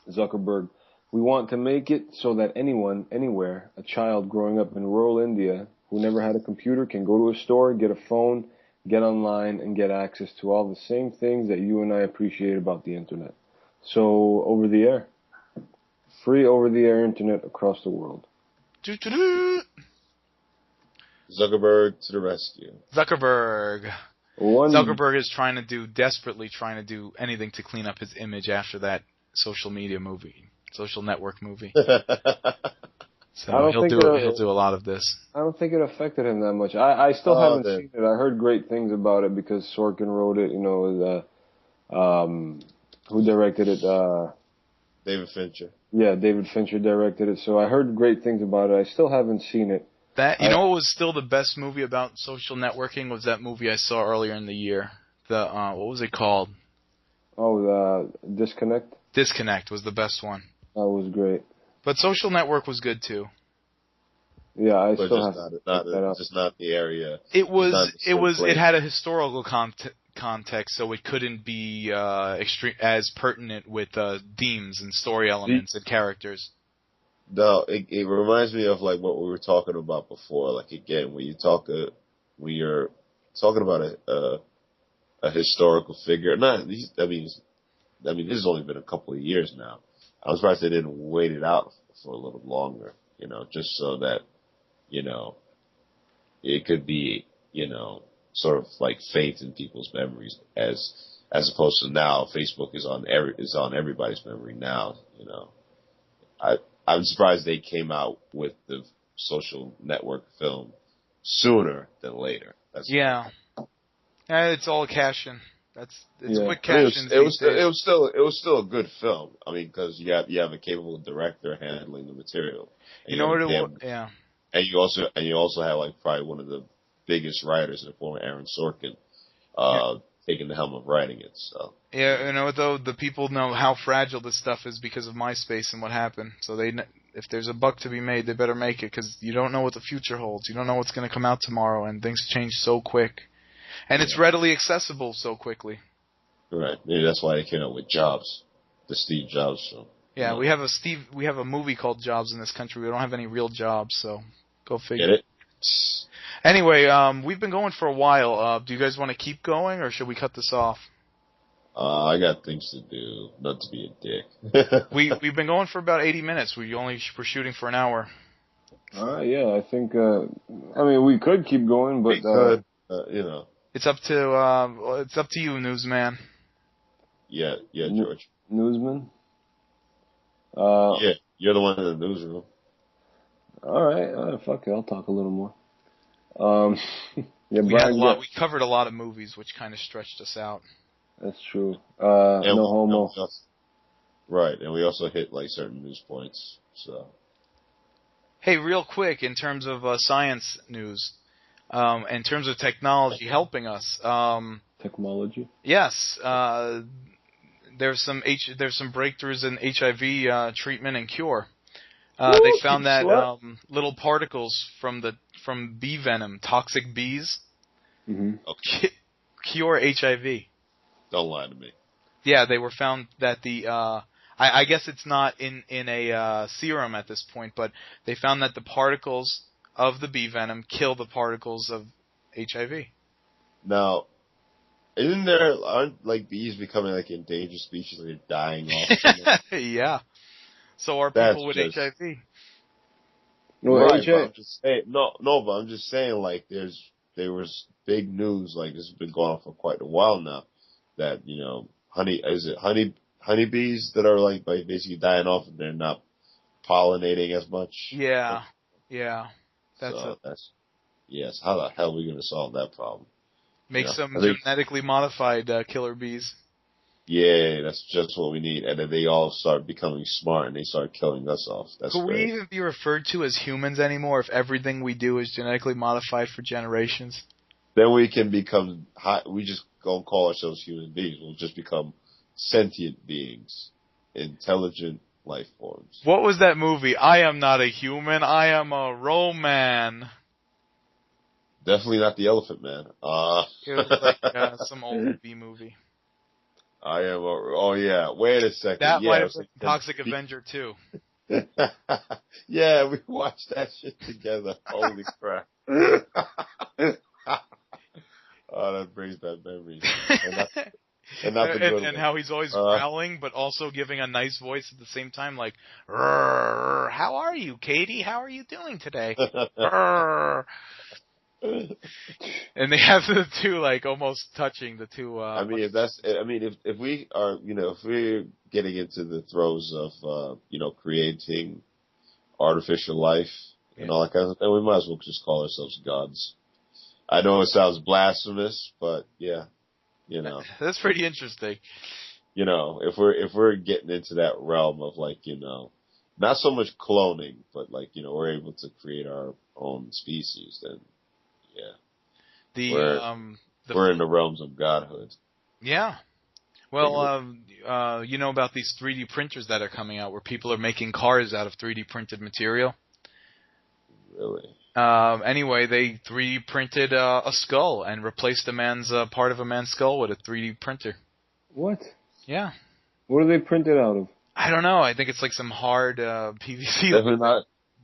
Zuckerberg. We want to make it so that anyone, anywhere, a child growing up in rural India who never had a computer can go to a store, get a phone, get online, and get access to all the same things that you and I appreciate about the internet. So, over the air. Free over-the-air internet across the world. Zuckerberg to the rescue. Zuckerberg is desperately trying to do anything to clean up his image after that social network movie. So he'll do a lot of this. I don't think it affected him that much. I still haven't seen it. I heard great things about it because Sorkin wrote it. Who directed it? David Fincher. Yeah, David Fincher directed it. So I heard great things about it. I still haven't seen it. What was still the best movie about social networking was that movie I saw earlier in the year. What was it called? Oh, Disconnect? Disconnect was the best one. That was great. But Social Network was good too. Yeah, just not the area. It had a historical context, so it couldn't be as pertinent with themes and story elements and characters. No, it reminds me of like what we were talking about before. Like again, when you're talking about a historical figure, I mean, this has only been a couple of years now. I'm surprised they didn't wait it out for a little longer, just so that, it could be, sort of like faith in people's memories as opposed to now Facebook is on everybody's memory now, I'm surprised they came out with the social network film sooner than later. Yeah. It's all cash-in. It's quick I mean, cash-ins these days. it was still a good film. I mean, because you have a capable director handling the material. And you know what it was? Yeah. And you also have like probably one of the biggest writers in the form of Aaron Sorkin, taking the helm of writing it. So yeah, though the people know how fragile this stuff is because of MySpace and what happened. So if there's a buck to be made, they better make it because you don't know what the future holds. You don't know what's going to come out tomorrow, and things change so quick, and it's readily accessible so quickly. Right. Maybe that's why they came out with Jobs, the Steve Jobs film. Yeah, we have a movie called Jobs in this country. We don't have any real jobs, so go figure. Get it? Anyway, we've been going for a while. Do you guys want to keep going, or should we cut this off? I got things to do, not to be a dick. We've been going for about 80 minutes. We're shooting for an hour. All right, yeah, I think. We could keep going, but it's up to you, newsman. Yeah, George. Newsman. Yeah, you're the one in the newsroom. All right, fuck it, I'll talk a little more. Yeah, we covered a lot of movies, which kind of stretched us out. That's true. No homo. Right, and we also hit like certain news points. So, hey, real quick, in terms of science news, in terms of technology helping us, technology. Yes, there's some breakthroughs in HIV treatment and cure. They found that little particles from bee venom, toxic bees, cure HIV. Don't lie to me. Yeah, they were found that I guess it's not in a serum at this point, but they found that the particles of the bee venom kill the particles of HIV. Now, aren't like bees becoming like endangered species, like they're dying off? Yeah. So are people with HIV. Well, right, but I'm just saying, but I'm just saying, like, there was big news, like, this has been going on for quite a while now, that, honeybees that are, like, basically dying off and they're not pollinating as much? Yeah. Yes, how the hell are we going to solve that problem? Make some genetically modified killer bees. Yeah, that's just what we need. And then they all start becoming smart and they start killing us off. That's Could great. we even be referred to as humans anymore if everything we do is genetically modified for generations? Then we can become, we just don't call ourselves human beings. We'll just become sentient beings, intelligent life forms. What was that movie? I am not a human, I am a Roman. Definitely not the Elephant Man. It was like some old B movie. I am. Oh yeah. Wait a second. That might have been Toxic Avenger 2. Yeah, we watched that shit together. Holy crap! Oh, that brings back memories. And how he's always growling, but also giving a nice voice at the same time, like, "How are you, Katie? How are you doing today?" And they have the two, like, almost touching the two. If we are, if we're getting into the throes of, creating artificial life and all that kind of stuff, then we might as well just call ourselves gods. I know it sounds blasphemous, but yeah, that's pretty interesting. If we're getting into that realm of like, not so much cloning, but like, we're able to create our own species, then. Yeah. We're in the realms of godhood. Yeah. Well, you know about these 3D printers that are coming out where people are making cars out of 3D printed material? Really? Anyway, they 3D printed a skull and replaced a man's part of a man's skull with a 3D printer. What? Yeah. What are they printed out of? I don't know. I think it's like some hard PVC.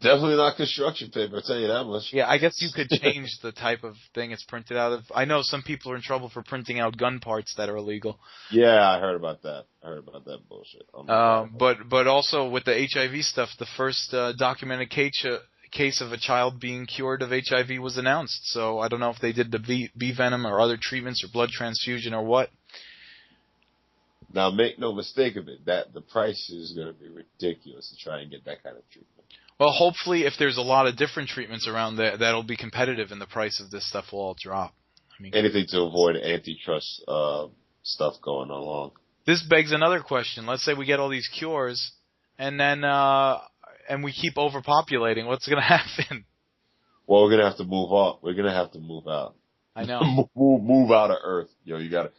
Definitely not construction paper, I'll tell you that much. Yeah, I guess you could change the type of thing it's printed out of. I know some people are in trouble for printing out gun parts that are illegal. Yeah, I heard about that. Bullshit. But also with the HIV stuff, the first documented case of a child being cured of HIV was announced. So I don't know if they did the bee venom or other treatments or blood transfusion or what. Now, make no mistake of it, that the price is going to be ridiculous to try and get that kind of treatment. Well, hopefully, if there's a lot of different treatments around there, that'll be competitive, and the price of this stuff will all drop. I mean, anything to avoid antitrust stuff going along. This begs another question. Let's say we get all these cures, and then and we keep overpopulating. What's going to happen? Well, we're going to have to move on. We're going to have to move out. I know. move out of Earth. You gotta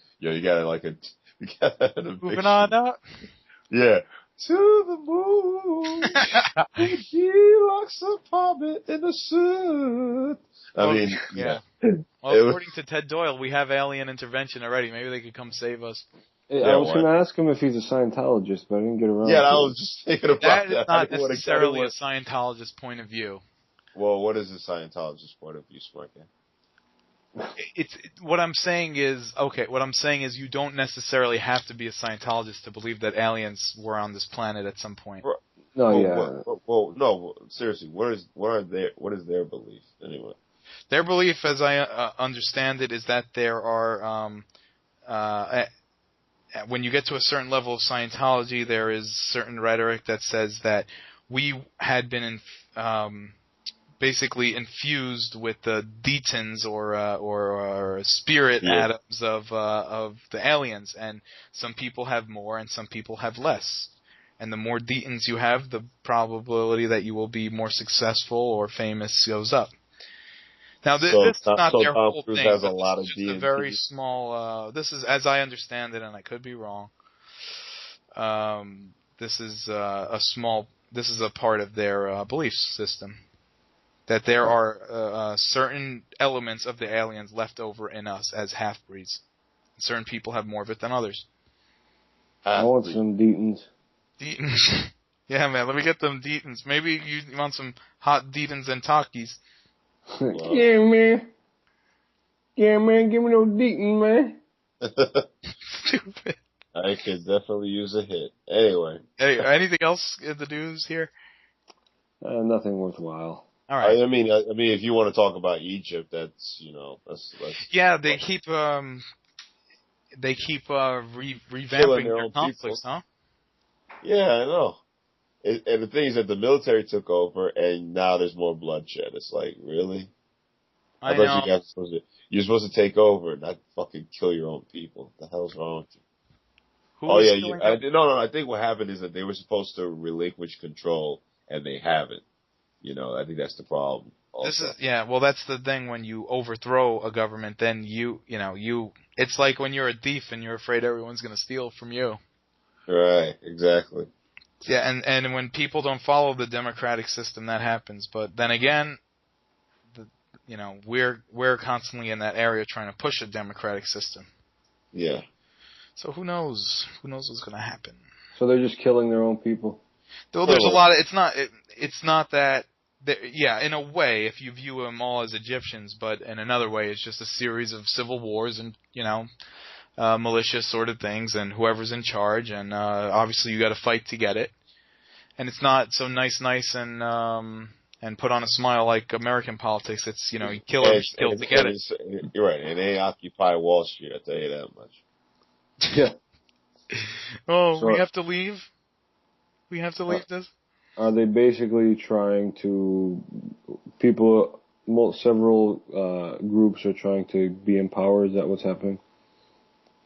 moving on up. Yeah. To the moon. Deluxe apartment in the sun. I mean, yeah. Well, according to Ted Doyle, we have alien intervention already. Maybe they could come save us. Yeah, I was going to ask him if he's a Scientologist, but I didn't get around to it. Yeah, I was just thinking about that. That is not necessarily a Scientologist point of view. Well, what is a Scientologist point of view, Smarky? What I'm saying is you don't necessarily have to be a Scientologist to believe that aliens were on this planet at some point. No, seriously, what is their belief anyway? Their belief, as I understand it, is that there are when you get to a certain level of Scientology, there is certain rhetoric that says that we had been basically infused with the detons or spirit atoms of the aliens, and some people have more and some people have less. And the more detons you have, the probability that you will be more successful or famous goes up. Now, this is not their whole thing. Has a lot of just a very small. This is, as I understand it, and I could be wrong. This is This is a part of their belief system. That there are certain elements of the aliens left over in us as half-breeds. Certain people have more of it than others. I want some Detons. Detons. Yeah, man, let me get them Detons. Maybe you want some hot Detons and Takis. Yeah, man. Yeah, man, give me those Detons, man. Stupid. I could definitely use a hit. Anyway. Hey, anything else in the news here? Nothing worthwhile. All right. I mean, if you want to talk about Egypt, that's yeah, they keep revamping their conflicts, huh? Yeah, I know. And the thing is that the military took over, and now there's more bloodshed. It's like, really? I know. You're supposed to take over, not fucking kill your own people. What the hell's wrong with you? I think what happened is that they were supposed to relinquish control, and they haven't. I think that's the problem. Also. That's the thing. When you overthrow a government, then it's like when you're a thief and you're afraid everyone's going to steal from you. Right, exactly. Yeah, and when people don't follow the democratic system, that happens. But then again, we're constantly in that area trying to push a democratic system. Yeah. So who knows? Who knows what's going to happen? So they're just killing their own people. Though there's a lot of it's not that. Yeah, in a way, if you view them all as Egyptians, but in another way, it's just a series of civil wars and malicious sort of things, and whoever's in charge, and obviously you got to fight to get it. And it's not so nice and put on a smile like American politics. It's you kill to get it. You're right, and they occupy Wall Street. I tell you that much. Yeah. We have to leave. We have to leave this. Are they basically trying to several groups are trying to be in power? Is that what's happening?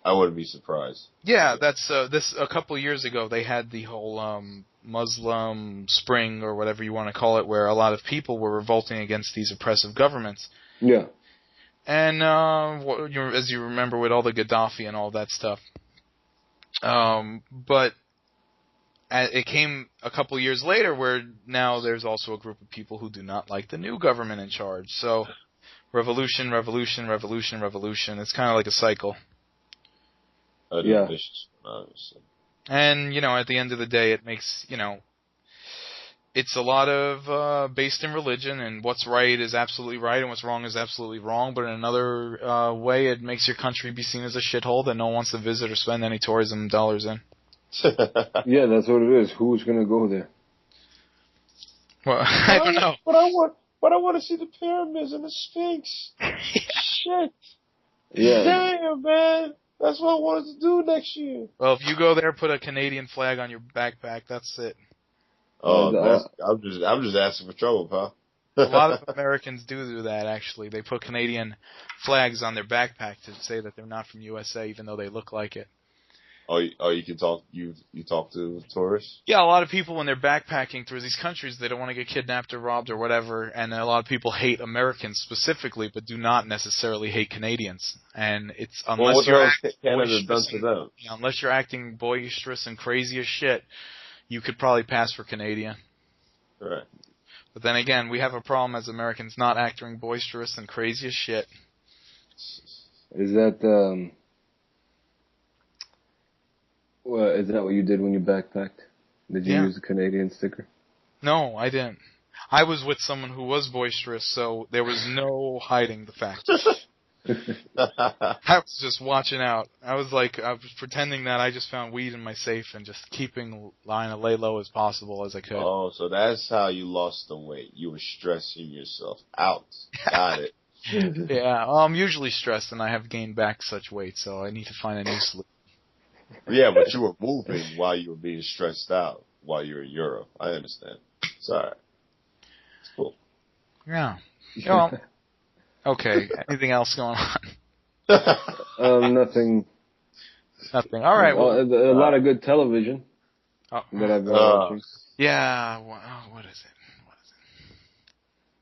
I wouldn't be surprised. Yeah, that's this. A couple of years ago, they had the whole Muslim Spring or whatever you want to call it, where a lot of people were revolting against these oppressive governments. Yeah. And as you remember, with all the Gaddafi and all that stuff. But it came a couple years later where now there's also a group of people who do not like the new government in charge. So revolution, revolution, revolution, revolution. It's kind of like a cycle. Yeah. And, at the end of the day, it makes, it's a lot of based in religion, and what's right is absolutely right and what's wrong is absolutely wrong. But in another way, it makes your country be seen as a shithole that no one wants to visit or spend any tourism dollars in. Yeah, that's what it is. Who's going to go there? Well, I don't know. But I want to see the pyramids and the Sphinx. Shit. Yeah. Damn, man. That's what I wanted to do next year. Well, if you go there, put a Canadian flag on your backpack. That's it. Oh, I'm just asking for trouble, pal. A lot of Americans do that, actually. They put Canadian flags on their backpack to say that they're not from USA, even though they look like it. Oh, you can talk. You talk to tourists. Yeah, a lot of people when they're backpacking through these countries, they don't want to get kidnapped or robbed or whatever. And a lot of people hate Americans specifically, but do not necessarily hate Canadians. And it's unless you're acting boisterous and crazy as shit, you could probably pass for Canadian. Right. But then again, we have a problem as Americans not acting boisterous and crazy as shit. Is that Well, is that what you did when you backpacked? Did you use the Canadian sticker? No, I didn't. I was with someone who was boisterous, so there was no hiding the fact. I was just watching out. I was pretending that I just found weed in my safe and just lying to lay low as possible as I could. Oh, so that's how you lost the weight. You were stressing yourself out. Got it. Yeah, I'm usually stressed and I have gained back such weight, so I need to find a new solution. Yeah, but you were moving while you were being stressed out while you were in Europe. I understand. It's alright. It's cool. Yeah. Well, okay. Anything else going on? Nothing. Nothing. All right. Well, a lot of good television that I've been watching. Yeah. What is it?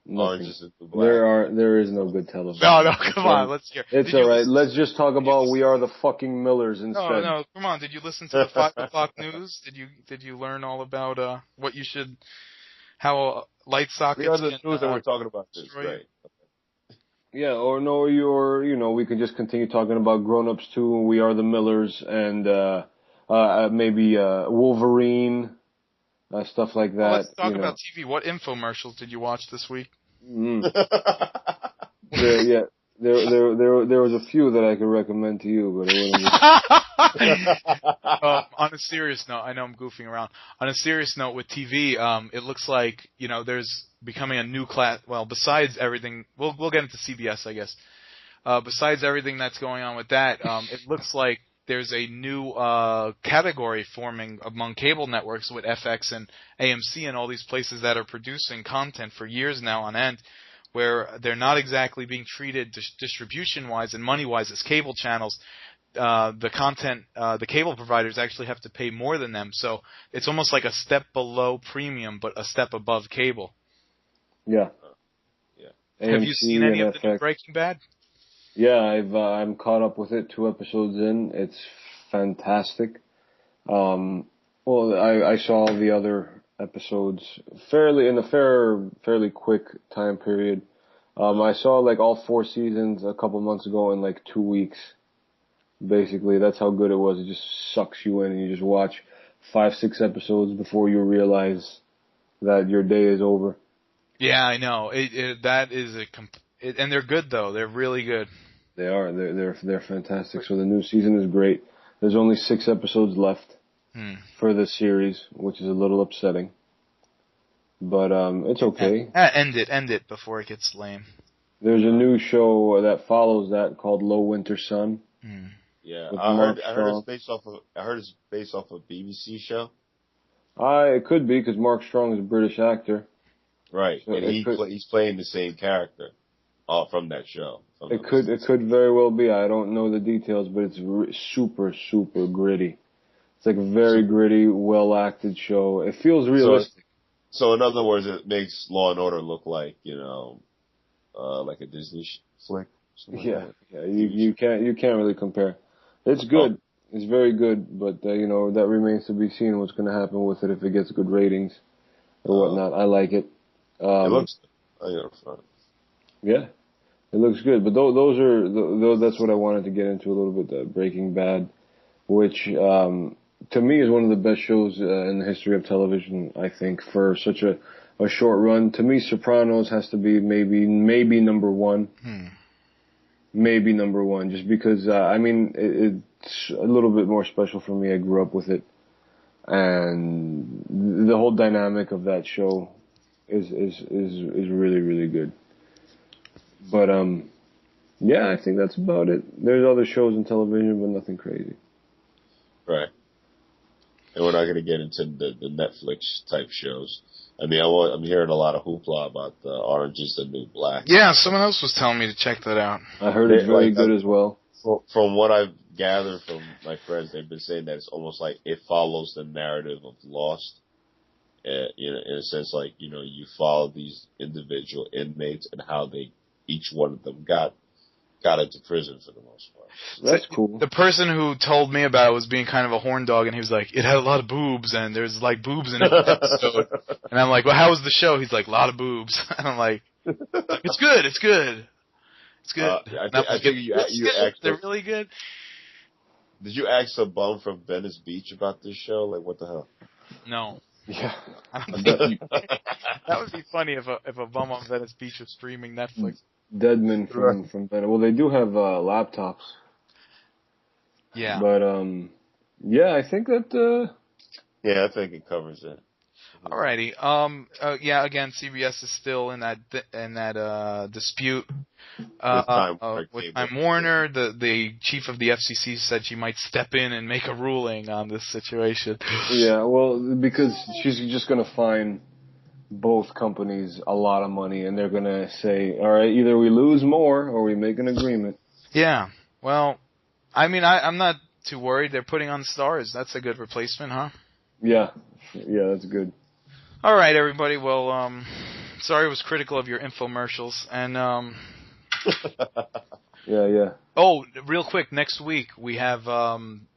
There is no good television. No, come on, let's hear. It's alright. Let's just talk about We Are the Fucking Millers instead. No, come on. Did you listen to the 5 o'clock news? Did you learn all about how light sockets? We are the news that we're talking about this, right? Yeah, or no, we can just continue talking about Grown Ups 2 and We Are the Millers and maybe Wolverine. Stuff like that. Well, let's talk about TV. What infomercials did you watch this week? There was a few that I could recommend to you, but it wasn't. On a serious note, I know I'm goofing around. On a serious note with TV, it looks like there's becoming a new class. Well, besides everything, we'll get into CBS, I guess. Besides everything that's going on with that, it looks like there's a new category forming among cable networks with FX and AMC and all these places that are producing content for years now on end, where they're not exactly being treated distribution-wise and money-wise as cable channels. The cable providers actually have to pay more than them, so it's almost like a step below premium, but a step above cable. Yeah. Have you seen any of the new Breaking Bad? Yeah, I'm caught up with it. 2 episodes in, it's fantastic. I saw the other episodes in a fairly quick time period. I saw all 4 seasons a couple months ago in 2 weeks. Basically, that's how good it was. It just sucks you in, and you just watch 5-6 episodes before you realize that your day is over. Yeah, I know. That is and they're good though. They're really good. They are. They're fantastic. So the new season is great. There's only 6 episodes left for the series, which is a little upsetting. But it's okay. End it before it gets lame. There's a new show that follows that called Low Winter Sun. Yeah, I heard it's based off a BBC show. It could be because Mark Strong is a British actor. Right, so and he's playing the same character from that show. It could very well be. I don't know the details, but it's super, super gritty. It's a very gritty, well-acted show. It feels realistic. So in other words, it makes Law and Order look like, like a Disney flick. Yeah. You can't really compare. It's good. It's very good, but that remains to be seen what's going to happen with it if it gets good ratings or whatnot. I like it. It looks. Yeah, it looks good. But that's what I wanted to get into a little bit. Breaking Bad, which to me is one of the best shows in the history of television. I think for such a short run. To me, Sopranos has to be maybe number one. Maybe number one, just because it's a little bit more special for me. I grew up with it, and the whole dynamic of that show is really, really good. But yeah, I think that's about it. There's other shows on television, but nothing crazy. Right. And we're not going to get into the Netflix type shows. I mean, I'm hearing a lot of hoopla about Orange is the New Black. Yeah, someone else was telling me to check that out. I heard it's very good as well. From what I've gathered from my friends, they've been saying that it's almost like it follows the narrative of Lost. In a sense, like, you follow these individual inmates and how each one of them got into prison for the most part. That's cool. The person who told me about it was being kind of a horn dog, and he was like, it had a lot of boobs, and there's like boobs in every episode. And I'm like, well, how was the show? He's like, a lot of boobs. And I'm like, it's good. It's good. I think you asked. They're really good. Did you ask a bum from Venice Beach about this show? Like, what the hell? No. Yeah. I don't think that would be funny if a bum on Venice Beach was streaming Netflix. Deadman from Venice. Well, they do have laptops. Yeah. But yeah, I think that. Yeah, I think it covers it. Alrighty. Yeah. Again, CBS is still in that dispute with Time Warner. The chief of the FCC said she might step in and make a ruling on this situation. Yeah. Well, because she's just gonna fine both companies a lot of money, and they're gonna say, all right, either we lose more or we make an agreement. Yeah. Well, I mean, I'm not too worried. They're putting on stars. That's a good replacement, huh? Yeah. Yeah, that's good. All right, everybody. Well, sorry I was critical of your infomercials. And Yeah. Oh, real quick, next week we have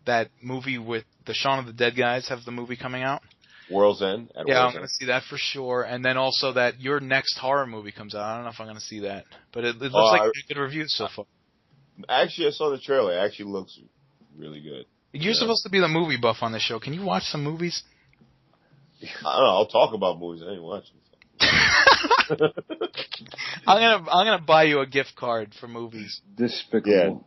that movie with the Shaun of the Dead guys have the movie coming out. World's End? I'm going to see that for sure. And then also that your next horror movie comes out. I don't know if I'm going to see that. But it looks like a good review so far. Actually, I saw the trailer. It actually looks really good. You're supposed to be the movie buff on this show. Can you watch some movies? I don't know. I'll talk about movies. I ain't watching. I'm gonna buy you a gift card for movies. Despicable.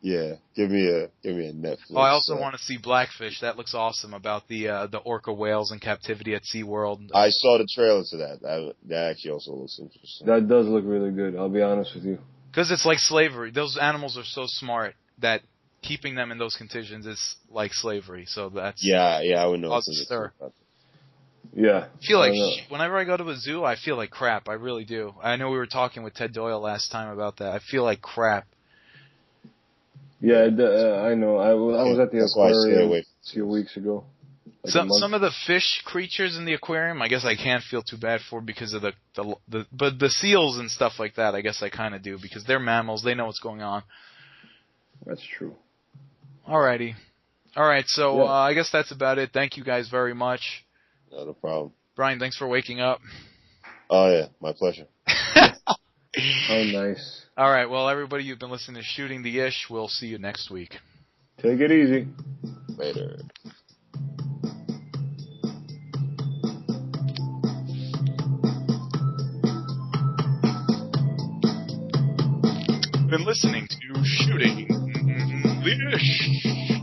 Yeah. Give me a Netflix. Oh, I also want to see Blackfish. That looks awesome about the orca whales in captivity at SeaWorld. I saw the trailer to that. That actually also looks interesting. That does look really good. I'll be honest with you. Because it's like slavery. Those animals are so smart that keeping them in those conditions is like slavery. So that's I would know. Yeah. I feel like whenever I go to a zoo, I feel like crap. I really do. I know we were talking with Ted Doyle last time about that. I feel like crap. Yeah, I know. I was at the aquarium a few weeks ago. Some of the fish creatures in the aquarium, I guess I can't feel too bad for because of but the seals and stuff like that, I guess I kind of do because they're mammals. They know what's going on. That's true. Alrighty. All right, so I guess that's about it. Thank you guys very much. Not a problem. Brian, thanks for waking up. Oh, yeah. My pleasure. Oh, nice. All right, well, everybody, you've been listening to Shooting the Ish. We'll see you next week. Take it easy. Later. Been listening to Shooting the Ish.